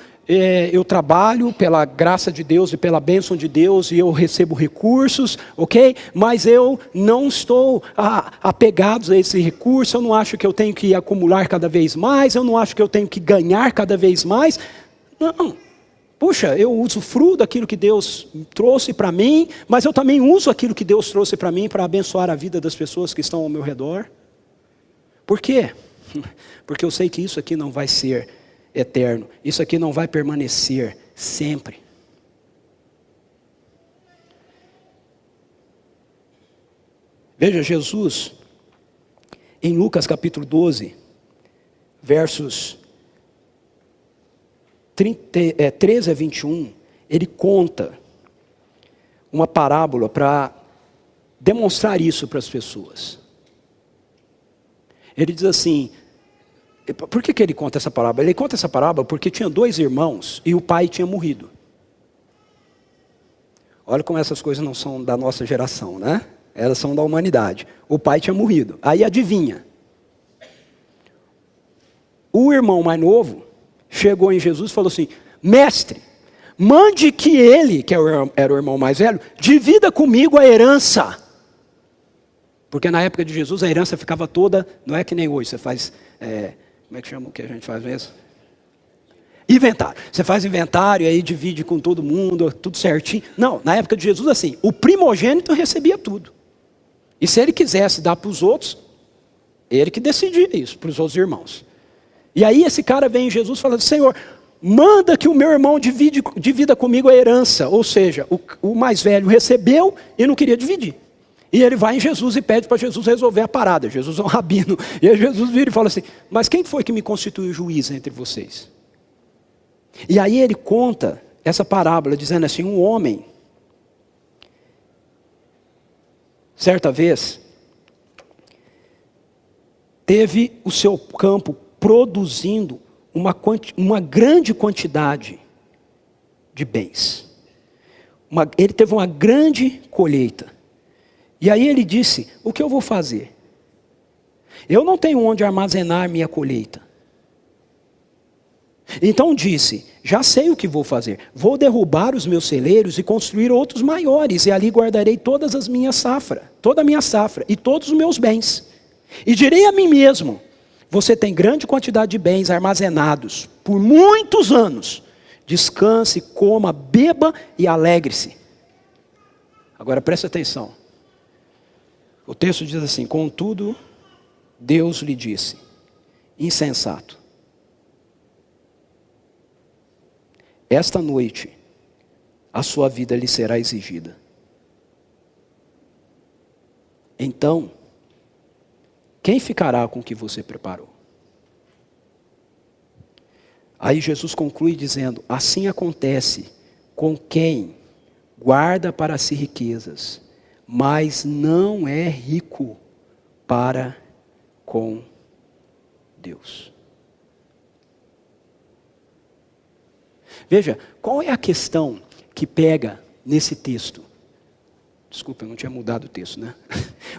eu trabalho pela graça de Deus e pela bênção de Deus e eu recebo recursos, ok? Mas eu não estou apegado a esse recurso, eu não acho que eu tenho que acumular cada vez mais, eu não acho que eu tenho que ganhar cada vez mais. Não, puxa, eu usufruo daquilo que Deus trouxe para mim, mas eu também uso aquilo que Deus trouxe para mim para abençoar a vida das pessoas que estão ao meu redor. Por quê? Porque eu sei que isso aqui não vai ser eterno. Isso aqui não vai permanecer sempre. Veja, Jesus, em Lucas capítulo 12, versos 13 a 21, ele conta uma parábola para demonstrar isso para as pessoas. Ele diz assim, por que ele conta essa parábola? Ele conta essa parábola porque tinha 2 irmãos e o pai tinha morrido. Olha como essas coisas não são da nossa geração, né? Elas são da humanidade. O pai tinha morrido. Aí adivinha. O irmão mais novo chegou em Jesus e falou assim, mestre, mande que ele, que era o irmão mais velho, divida comigo a herança. Porque na época de Jesus a herança ficava toda, não é que nem hoje, você faz, como é que chama o que a gente faz mesmo? Inventário. Você faz inventário e aí divide com todo mundo, tudo certinho. Não, na época de Jesus assim, o primogênito recebia tudo. E se ele quisesse dar para os outros, ele que decidia isso, para os outros irmãos. E aí esse cara vem em Jesus falando, Senhor, manda que o meu irmão divida comigo a herança. Ou seja, o mais velho recebeu e não queria dividir. E ele vai em Jesus e pede para Jesus resolver a parada. Jesus é um rabino. E aí Jesus vira e fala assim, mas quem foi que me constituiu juiz entre vocês? E aí ele conta essa parábola, dizendo assim, um homem, certa vez, teve o seu campo produzindo uma grande quantidade de bens. Ele teve uma grande colheita. E aí ele disse, o que eu vou fazer? Eu não tenho onde armazenar minha colheita. Então disse, já sei o que vou fazer. Vou derrubar os meus celeiros e construir outros maiores. E ali guardarei toda a minha safra e todos os meus bens. E direi a mim mesmo, você tem grande quantidade de bens armazenados por muitos anos. Descanse, coma, beba e alegre-se. Agora preste atenção. O texto diz assim, contudo, Deus lhe disse, insensato, esta noite a sua vida lhe será exigida. Então, quem ficará com o que você preparou? Aí Jesus conclui dizendo, assim acontece com quem guarda para si riquezas, mas não é rico para com Deus. Veja, qual é a questão que pega nesse texto? Desculpa, eu não tinha mudado o texto, né?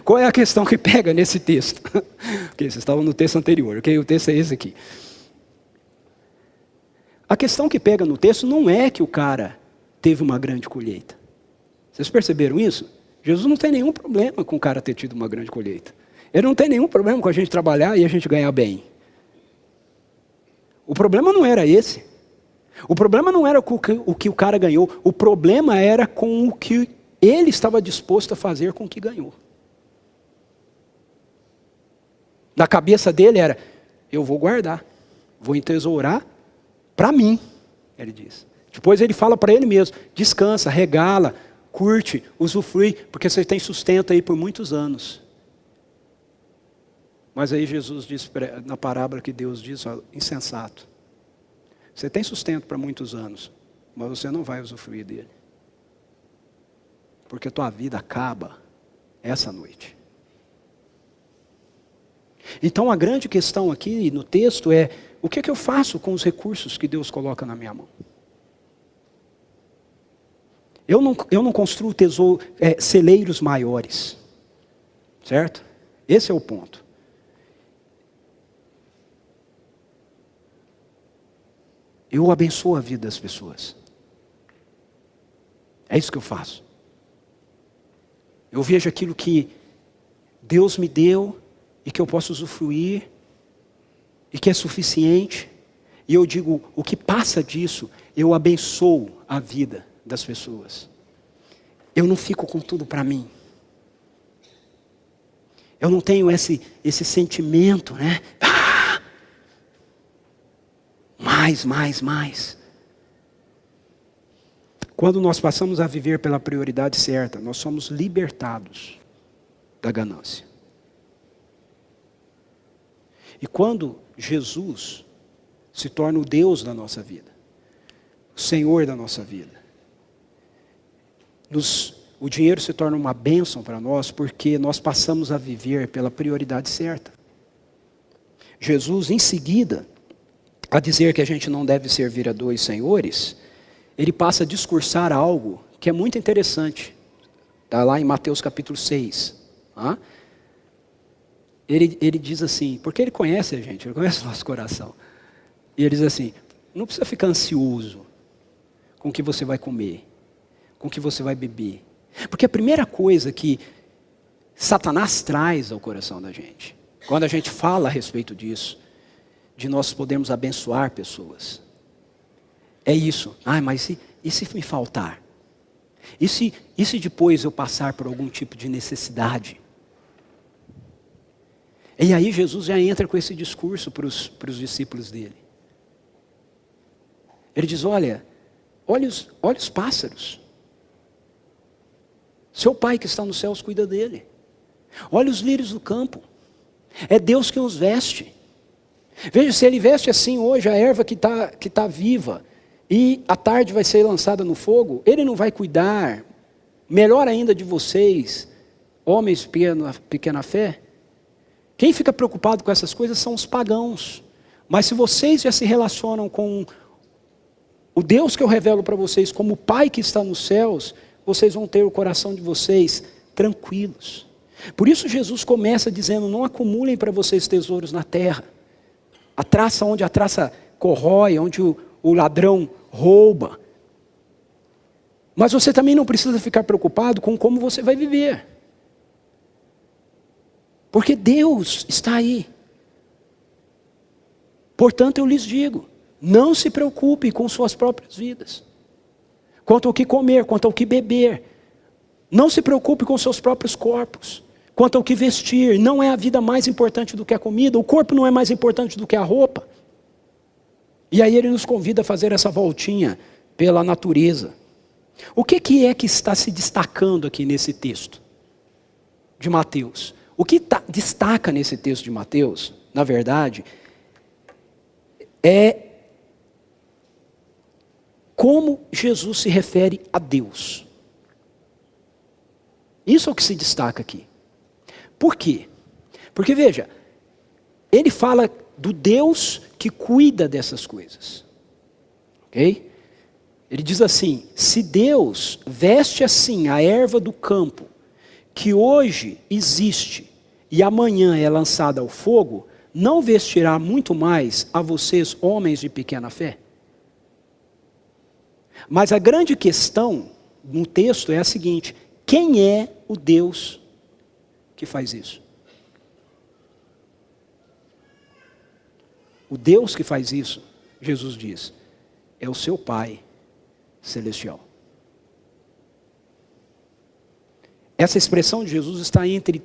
Qual é a questão que pega nesse texto? Ok, vocês estavam no texto anterior, ok? O texto é esse aqui. A questão que pega no texto não é que o cara teve uma grande colheita. Vocês perceberam isso? Jesus não tem nenhum problema com o cara ter tido uma grande colheita. Ele não tem nenhum problema com a gente trabalhar e a gente ganhar bem. O problema não era esse. O problema não era o que o cara ganhou. O problema era com o que ele estava disposto a fazer com o que ganhou. Na cabeça dele era, eu vou guardar, vou entesourar para mim, ele diz. Depois ele fala para ele mesmo, descansa, regala, curte, usufrui, porque você tem sustento aí por muitos anos. Mas aí Jesus diz, na parábola que Deus diz, ó, insensato. Você tem sustento para muitos anos, mas você não vai usufruir dele. Porque tua vida acaba essa noite. Então a grande questão aqui no texto é, o que eu faço com os recursos que Deus coloca na minha mão? Eu não construo celeiros maiores. Certo? Esse é o ponto. Eu abençoo a vida das pessoas. É isso que eu faço. Eu vejo aquilo que Deus me deu e que eu posso usufruir e que é suficiente. E eu digo, o que passa disso, eu abençoo a vida das pessoas. Eu não fico com tudo para mim. Eu não tenho esse sentimento, né? Mais. Quando nós passamos a viver pela prioridade certa, nós somos libertados da ganância. E quando Jesus se torna o Deus da nossa vida, o Senhor da nossa vida, o dinheiro se torna uma bênção para nós, porque nós passamos a viver pela prioridade certa. Jesus, em seguida, a dizer que a gente não deve servir a dois senhores, ele passa a discursar algo que é muito interessante. Está lá em Mateus capítulo 6. Ele diz assim, porque ele conhece a gente, ele conhece o nosso coração. E ele diz assim, não precisa ficar ansioso com o que você vai comer, com o que você vai beber. Porque a primeira coisa que Satanás traz ao coração da gente, quando a gente fala a respeito disso, de nós podermos abençoar pessoas, é isso. Mas e se me faltar? E se depois eu passar por algum tipo de necessidade? E aí Jesus já entra com esse discurso para os discípulos dele. Ele diz, olha os pássaros. Seu pai que está nos céus cuida dele. Olha os lírios do campo. É Deus que os veste. Veja, se ele veste assim hoje a erva que tá viva, e à tarde vai ser lançada no fogo, ele não vai cuidar, melhor ainda de vocês, homens de pequena fé? Quem fica preocupado com essas coisas são os pagãos. Mas se vocês já se relacionam com o Deus que eu revelo para vocês, como o Pai que está nos céus, vocês vão ter o coração de vocês tranquilos. Por isso Jesus começa dizendo, não acumulem para vocês tesouros na terra. A traça onde a traça corrói, onde o ladrão rouba. Mas você também não precisa ficar preocupado com como você vai viver. Porque Deus está aí. Portanto, eu lhes digo, não se preocupe com suas próprias vidas. Quanto ao que comer, quanto ao que beber. Não se preocupe com seus próprios corpos. Quanto ao que vestir, não é a vida mais importante do que a comida, o corpo não é mais importante do que a roupa. E aí ele nos convida a fazer essa voltinha pela natureza. O que é que está se destacando aqui nesse texto de Mateus? O que destaca nesse texto de Mateus, na verdade, é como Jesus se refere a Deus. Isso é o que se destaca aqui. Por quê? Porque veja, ele fala do Deus que cuida dessas coisas. Ok? Ele diz assim: se Deus veste assim a erva do campo, que hoje existe e amanhã é lançada ao fogo, não vestirá muito mais a vocês, homens de pequena fé? Mas a grande questão no texto é a seguinte: quem é o Deus que faz isso? O Deus que faz isso, Jesus diz, é o seu Pai celestial. Essa expressão de Jesus está entre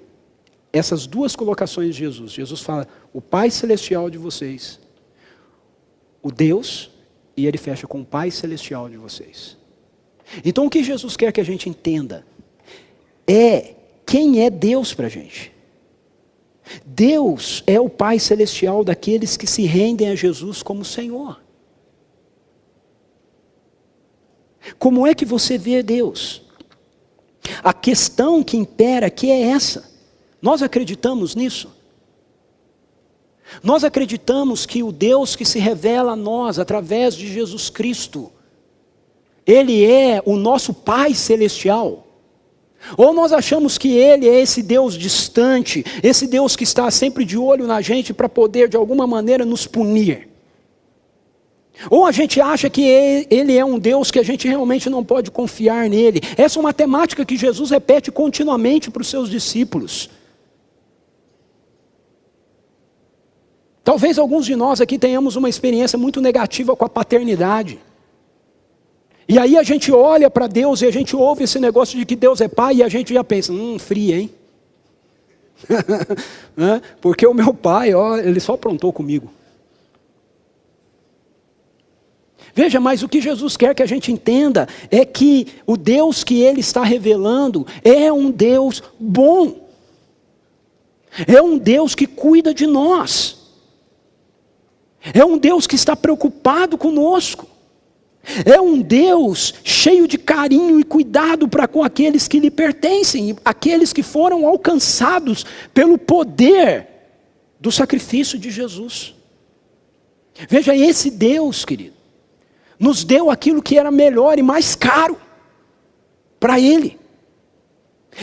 essas duas colocações de Jesus. Jesus fala, o Pai celestial de vocês, o Deus, e ele fecha com o Pai celestial de vocês. Então o que Jesus quer que a gente entenda é quem é Deus para a gente. Deus é o Pai celestial daqueles que se rendem a Jesus como Senhor. Como é que você vê Deus? A questão que impera aqui é essa. Nós acreditamos nisso? Nós acreditamos que o Deus que se revela a nós através de Jesus Cristo, Ele é o nosso Pai celestial? Ou nós achamos que Ele é esse Deus distante, esse Deus que está sempre de olho na gente para poder de alguma maneira nos punir? Ou a gente acha que Ele é um Deus que a gente realmente não pode confiar nele? Essa é uma temática que Jesus repete continuamente para os seus discípulos. Talvez alguns de nós aqui tenhamos uma experiência muito negativa com a paternidade. E aí a gente olha para Deus e a gente ouve esse negócio de que Deus é pai e a gente já pensa, fria, hein? Porque o meu pai, ele só aprontou comigo. Veja, mas o que Jesus quer que a gente entenda é que o Deus que Ele está revelando é um Deus bom. É um Deus que cuida de nós. É um Deus que está preocupado conosco. É um Deus cheio de carinho e cuidado para com aqueles que lhe pertencem, aqueles que foram alcançados pelo poder do sacrifício de Jesus. Veja, esse Deus, querido, nos deu aquilo que era melhor e mais caro para Ele.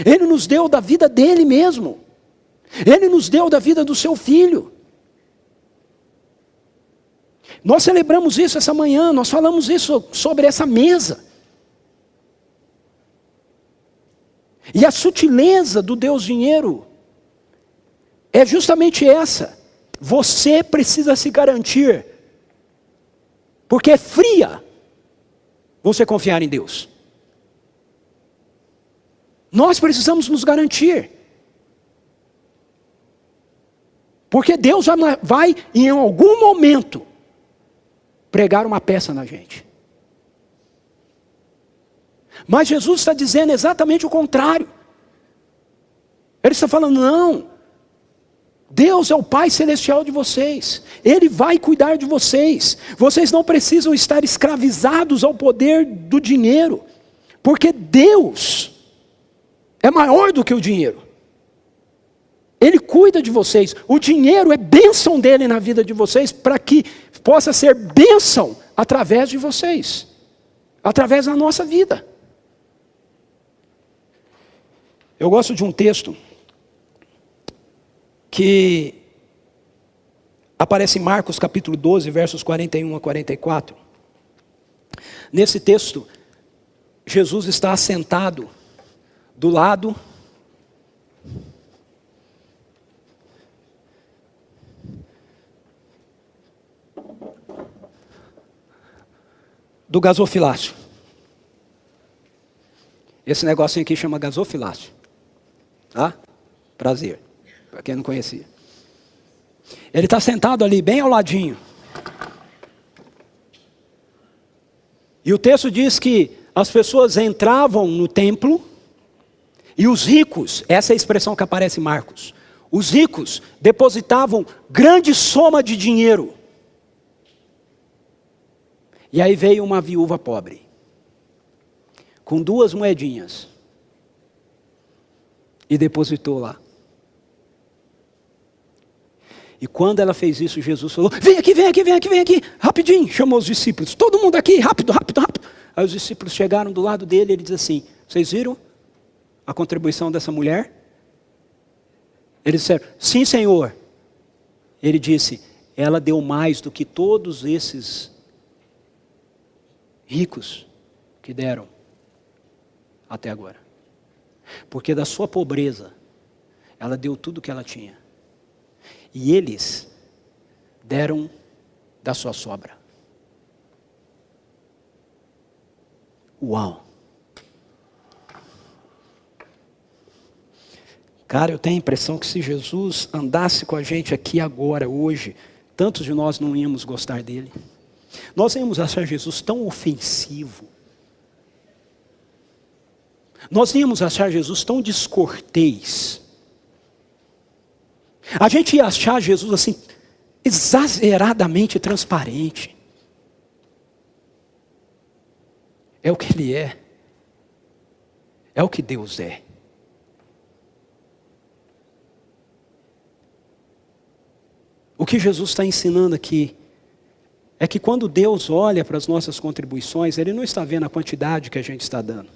Ele nos deu da vida dele mesmo. Ele nos deu da vida do seu Filho. Nós celebramos isso essa manhã, nós falamos isso sobre essa mesa. E a sutileza do Deus dinheiro é justamente essa. Você precisa se garantir, porque é fria você confiar em Deus. Nós precisamos nos garantir. Porque Deus vai em algum momento pregar uma peça na gente. Mas Jesus está dizendo exatamente o contrário. Ele está falando, não, Deus é o Pai celestial de vocês. Ele vai cuidar de vocês. Vocês não precisam estar escravizados ao poder do dinheiro. Porque Deus é maior do que o dinheiro. Ele cuida de vocês. O dinheiro é bênção dele na vida de vocês para que possa ser bênção através de vocês. Através da nossa vida. Eu gosto de um texto que aparece em Marcos capítulo 12, versos 41 a 44. Nesse texto, Jesus está assentado do lado do gasofilácio. Esse negocinho aqui chama gasofilácio. Tá? Prazer. Para quem não conhecia. Ele está sentado ali, bem ao ladinho. E o texto diz que as pessoas entravam no templo e os ricos, essa é a expressão que aparece em Marcos, os ricos depositavam grande soma de dinheiro. E aí veio uma viúva pobre, com 2 moedinhas. e depositou lá. E quando ela fez isso, Jesus falou: vem aqui, vem aqui, vem aqui, vem aqui, rapidinho. Chamou os discípulos, todo mundo aqui, rápido, rápido, rápido. Aí os discípulos chegaram do lado dele e ele diz assim: vocês viram a contribuição dessa mulher? Eles disseram: sim, Senhor. Ele disse: ela deu mais do que todos esses ricos que deram até agora. Porque da sua pobreza, ela deu tudo o que ela tinha. E eles deram da sua sobra. Uau! Cara, eu tenho a impressão que se Jesus andasse com a gente aqui agora, hoje, tantos de nós não íamos gostar dele. Nós íamos achar Jesus tão ofensivo. Nós íamos achar Jesus tão descortês. A gente ia achar Jesus assim, exageradamente transparente. É o que Ele é. É o que Deus é. O que Jesus está ensinando aqui é que quando Deus olha para as nossas contribuições, Ele não está vendo a quantidade que a gente está dando.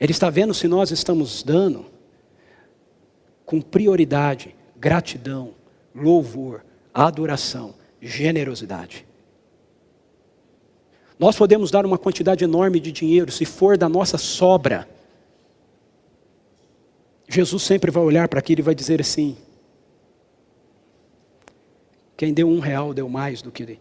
Ele está vendo se nós estamos dando com prioridade, gratidão, louvor, adoração, generosidade. Nós podemos dar uma quantidade enorme de dinheiro, se for da nossa sobra. Jesus sempre vai olhar para aquilo e vai dizer assim: quem deu R$1 deu mais do que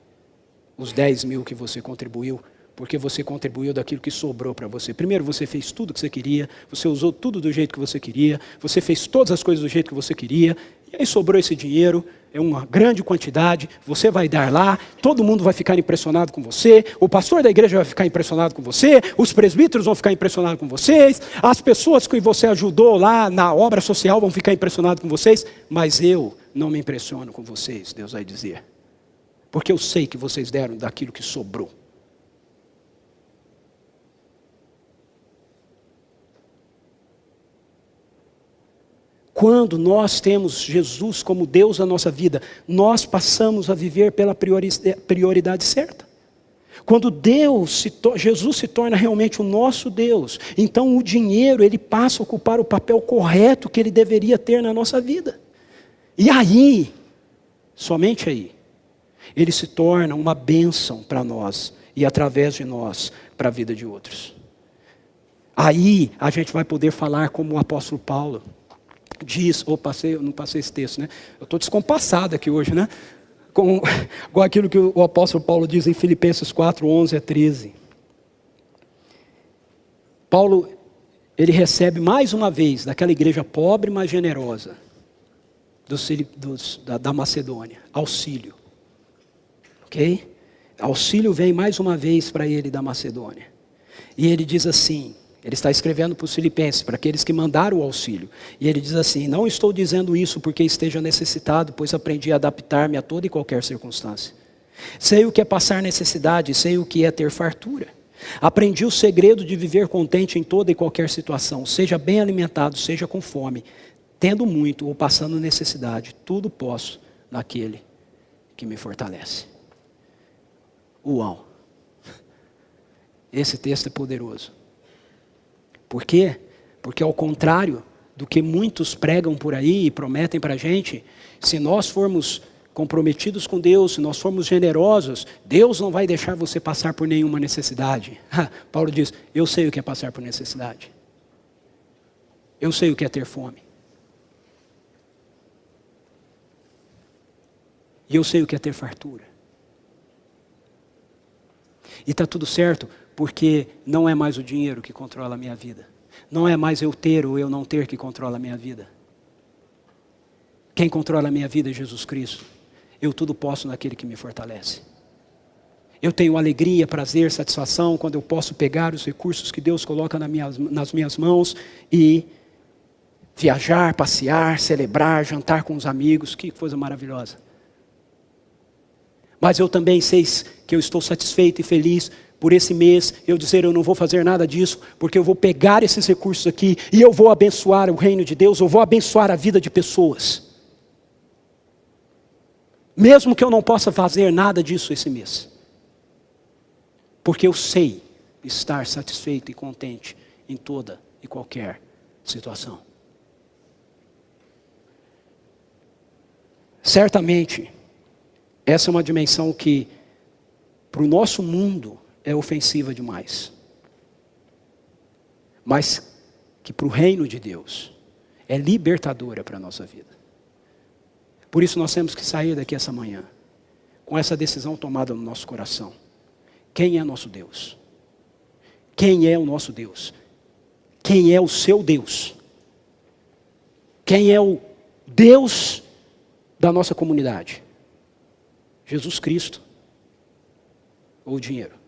os 10 mil que você contribuiu, porque você contribuiu daquilo que sobrou para você. Primeiro você fez tudo o que você queria, você usou tudo do jeito que você queria, você fez todas as coisas do jeito que você queria, e aí sobrou esse dinheiro, é uma grande quantidade, você vai dar lá, todo mundo vai ficar impressionado com você, o pastor da igreja vai ficar impressionado com você, os presbíteros vão ficar impressionados com vocês, as pessoas que você ajudou lá na obra social vão ficar impressionadas com vocês, mas eu não me impressiono com vocês, Deus vai dizer, porque eu sei que vocês deram daquilo que sobrou. Quando nós temos Jesus como Deus na nossa vida, nós passamos a viver pela prioridade certa. Quando Jesus se torna realmente o nosso Deus, então o dinheiro ele passa a ocupar o papel correto que ele deveria ter na nossa vida. E aí, somente aí, ele se torna uma bênção para nós e através de nós para a vida de outros. Aí a gente vai poder falar como o apóstolo Paulo diz, eu não passei esse texto, né? Eu estou descompassado aqui hoje, né? Com aquilo que o apóstolo Paulo diz em Filipenses 4, 11 a 13. Paulo, ele recebe mais uma vez daquela igreja pobre, mas generosa, da Macedônia, auxílio. Ok? Auxílio vem mais uma vez para ele da Macedônia. E ele diz assim, ele está escrevendo para os filipenses, para aqueles que mandaram o auxílio. E ele diz assim: não estou dizendo isso porque esteja necessitado, pois aprendi a adaptar-me a toda e qualquer circunstância. Sei o que é passar necessidade, sei o que é ter fartura. Aprendi o segredo de viver contente em toda e qualquer situação, seja bem alimentado, seja com fome, tendo muito ou passando necessidade, tudo posso naquele que me fortalece. Uau! Esse texto é poderoso. Por quê? Porque ao contrário do que muitos pregam por aí e prometem para a gente, se nós formos comprometidos com Deus, se nós formos generosos, Deus não vai deixar você passar por nenhuma necessidade. Paulo diz, eu sei o que é passar por necessidade. Eu sei o que é ter fome. E eu sei o que é ter fartura. E está tudo certo, porque não é mais o dinheiro que controla a minha vida. Não é mais eu ter ou eu não ter que controla a minha vida. Quem controla a minha vida é Jesus Cristo. Eu tudo posso naquele que me fortalece. Eu tenho alegria, prazer, satisfação quando eu posso pegar os recursos que Deus coloca nas minhas mãos e viajar, passear, celebrar, jantar com os amigos. Que coisa maravilhosa. Mas eu também sei que eu estou satisfeito e feliz por esse mês, eu dizer, eu não vou fazer nada disso, porque eu vou pegar esses recursos aqui, e eu vou abençoar o reino de Deus, eu vou abençoar a vida de pessoas. Mesmo que eu não possa fazer nada disso esse mês. Porque eu sei estar satisfeito e contente em toda e qualquer situação. Certamente, essa é uma dimensão que, para o nosso mundo, é ofensiva demais. Mas que para o reino de Deus, é libertadora para a nossa vida. Por isso nós temos que sair daqui essa manhã, com essa decisão tomada no nosso coração. Quem é nosso Deus? Quem é o nosso Deus? Quem é o seu Deus? Quem é o Deus da nossa comunidade? Jesus Cristo ou o dinheiro?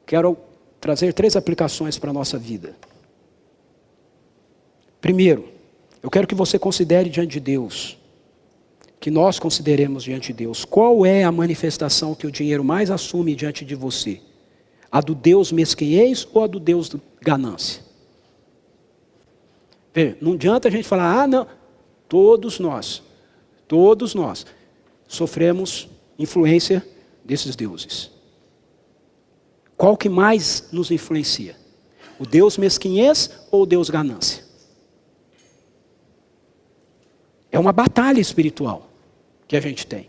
Quero trazer 3 aplicações para a nossa vida. Primeiro, eu quero que você considere diante de Deus, que nós consideremos diante de Deus, qual é a manifestação que o dinheiro mais assume diante de você? A do Deus mesquinhez ou a do Deus ganância? Veja, não adianta a gente falar, não, todos nós sofremos influência desses deuses. Qual que mais nos influencia? O Deus mesquinhez ou o Deus ganância? É uma batalha espiritual que a gente tem,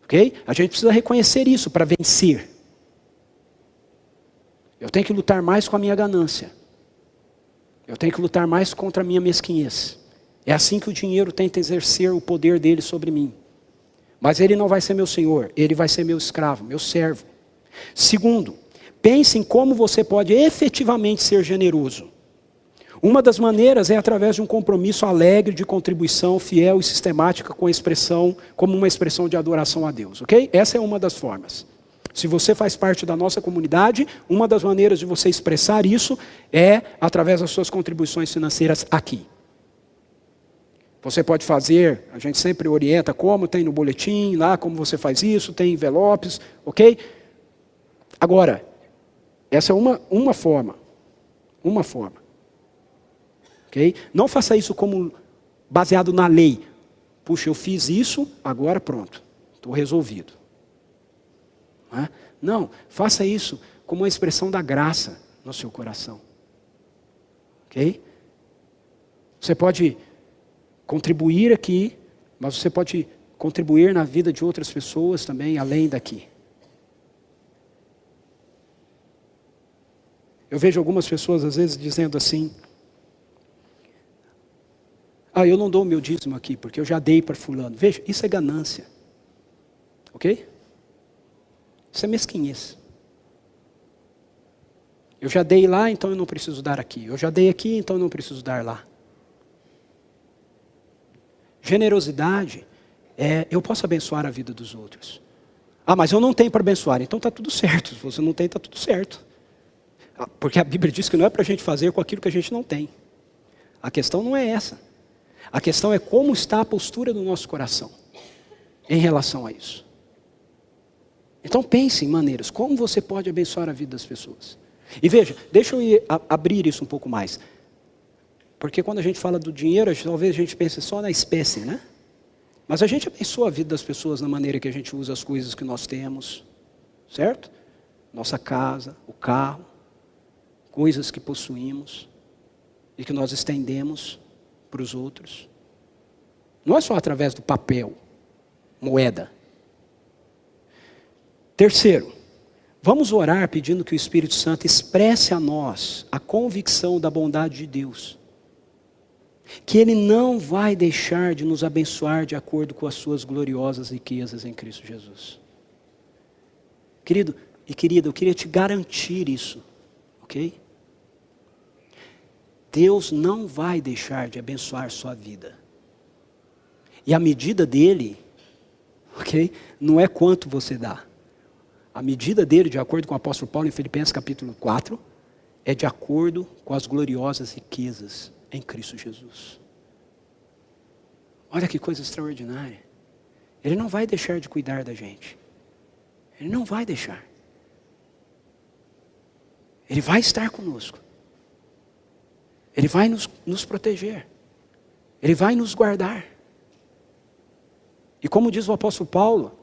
ok? A gente precisa reconhecer isso para vencer. Eu tenho que lutar mais com a minha ganância. Eu tenho que lutar mais contra a minha mesquinhez. É assim que o dinheiro tenta exercer o poder dele sobre mim. Mas ele não vai ser meu senhor, ele vai ser meu escravo, meu servo. Segundo, pense em como você pode efetivamente ser generoso. Uma das maneiras é através de um compromisso alegre de contribuição fiel e sistemática com a expressão, como uma expressão de adoração a Deus, ok? Essa é uma das formas. Se você faz parte da nossa comunidade, uma das maneiras de você expressar isso é através das suas contribuições financeiras aqui. Você pode fazer, a gente sempre orienta como, tem no boletim lá, como você faz isso, tem envelopes, ok? Agora, essa é uma forma. Uma forma. Okay? Não faça isso como baseado na lei. Puxa, eu fiz isso, agora pronto, estou resolvido. Não, faça isso como uma expressão da graça no seu coração. Ok? Você pode contribuir aqui, mas você pode contribuir na vida de outras pessoas também, além daqui. Eu vejo algumas pessoas às vezes dizendo assim, eu não dou o meu dízimo aqui, porque eu já dei para fulano. Veja, isso é ganância. Ok? Isso é mesquinhez. Eu já dei lá, então eu não preciso dar aqui. Eu já dei aqui, então eu não preciso dar lá. Generosidade é, eu posso abençoar a vida dos outros. Mas eu não tenho para abençoar, então está tudo certo. Se você não tem, está tudo certo. Porque a Bíblia diz que não é para a gente fazer com aquilo que a gente não tem. A questão não é essa. A questão é como está a postura do nosso coração em relação a isso. Então pense em maneiras, como você pode abençoar a vida das pessoas. E veja, deixa eu abrir isso um pouco mais. Porque quando a gente fala do dinheiro, talvez a gente pense só na espécie, né? Mas a gente abençoa a vida das pessoas na maneira que a gente usa as coisas que nós temos. Certo? Nossa casa, o carro, coisas que possuímos e que nós estendemos para os outros. Não é só através do papel, moeda. Terceiro, vamos orar pedindo que o Espírito Santo expresse a nós a convicção da bondade de Deus. Que Ele não vai deixar de nos abençoar de acordo com as suas gloriosas riquezas em Cristo Jesus. Querido e querida, eu queria te garantir isso, ok? Deus não vai deixar de abençoar sua vida. E a medida dele, ok? Não é quanto você dá. A medida dele, de acordo com o apóstolo Paulo em Filipenses capítulo 4, é de acordo com as gloriosas riquezas em Cristo Jesus. Olha que coisa extraordinária. Ele não vai deixar de cuidar da gente. Ele não vai deixar. Ele vai estar conosco. Ele vai nos proteger. Ele vai nos guardar. E como diz o apóstolo Paulo,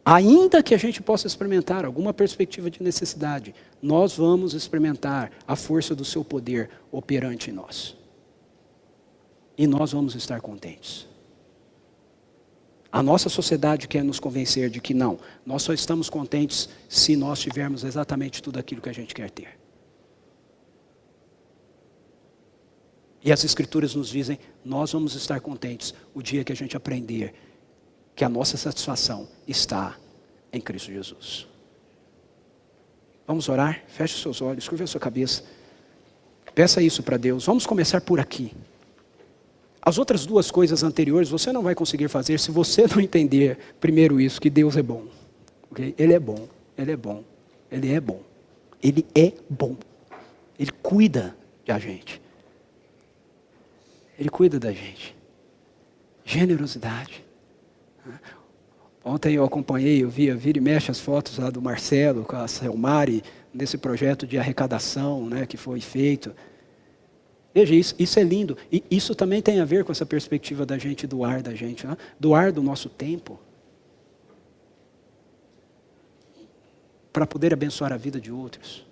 ainda que a gente possa experimentar alguma perspectiva de necessidade, nós vamos experimentar a força do seu poder operante em nós. E nós vamos estar contentes. A nossa sociedade quer nos convencer de que não, nós só estamos contentes se nós tivermos exatamente tudo aquilo que a gente quer ter. E as Escrituras nos dizem, nós vamos estar contentes o dia que a gente aprender que a nossa satisfação está em Cristo Jesus. Vamos orar? Feche os seus olhos, curva a sua cabeça. Peça isso para Deus. Vamos começar por aqui. As outras duas coisas anteriores você não vai conseguir fazer se você não entender primeiro isso, que Deus é bom. Okay? Ele é bom, Ele é bom, Ele é bom. Ele é bom. Ele cuida da gente. Ele cuida da gente. Generosidade. Ontem eu acompanhei, eu vira e mexe as fotos lá do Marcelo com a Selmari, nesse projeto de arrecadação, né, que foi feito. Veja, isso é lindo. E isso também tem a ver com essa perspectiva da gente doar da gente, né? Doar do nosso tempo. Para poder abençoar a vida de outros.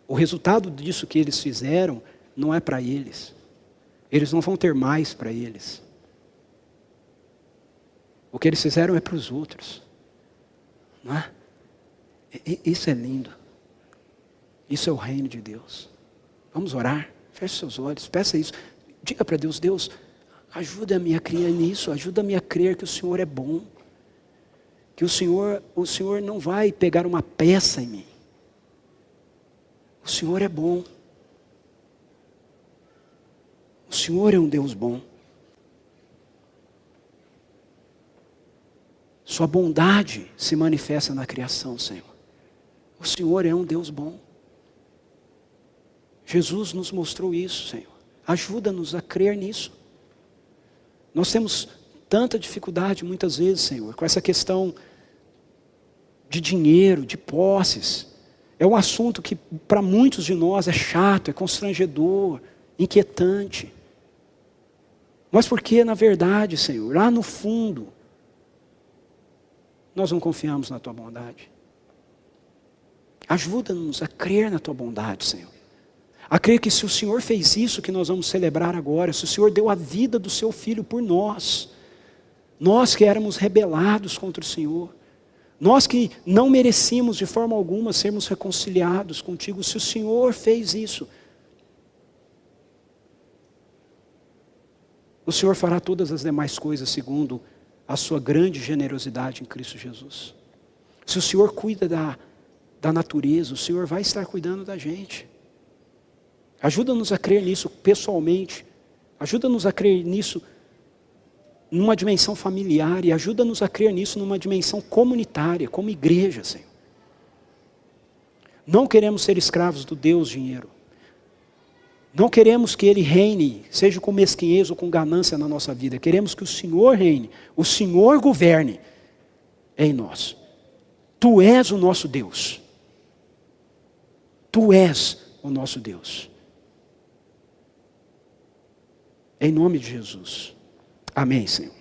O resultado disso que eles fizeram não é para eles. Eles não vão ter mais para eles. O que eles fizeram é para os outros. Não é? Isso é lindo. Isso é o reino de Deus. Vamos orar? Feche seus olhos, peça isso. Diga para Deus, Deus, ajuda-me a crer nisso, ajuda-me a crer que o Senhor é bom. Que o Senhor não vai pegar uma peça em mim. O Senhor é bom. O Senhor é um Deus bom. Sua bondade se manifesta na criação, Senhor. O Senhor é um Deus bom. Jesus nos mostrou isso, Senhor. Ajuda-nos a crer nisso. Nós temos tanta dificuldade muitas vezes, Senhor, com essa questão de dinheiro, de posses. É um assunto que para muitos de nós é chato, é constrangedor, inquietante. Mas porque, na verdade, Senhor, lá no fundo, nós não confiamos na Tua bondade. Ajuda-nos a crer na Tua bondade, Senhor. A crer que se o Senhor fez isso que nós vamos celebrar agora, se o Senhor deu a vida do Seu Filho por nós que éramos rebelados contra o Senhor, nós que não merecíamos de forma alguma sermos reconciliados contigo, se o Senhor fez isso, o Senhor fará todas as demais coisas segundo a sua grande generosidade em Cristo Jesus. Se o Senhor cuida da natureza, o Senhor vai estar cuidando da gente. Ajuda-nos a crer nisso pessoalmente. Ajuda-nos a crer nisso numa dimensão familiar. E ajuda-nos a crer nisso numa dimensão comunitária, como igreja, Senhor. Não queremos ser escravos do Deus dinheiro. Não queremos que Ele reine, seja com mesquinhez ou com ganância na nossa vida. Queremos que o Senhor reine, o Senhor governe em nós. Tu és o nosso Deus. Tu és o nosso Deus. Em nome de Jesus. Amém, Senhor.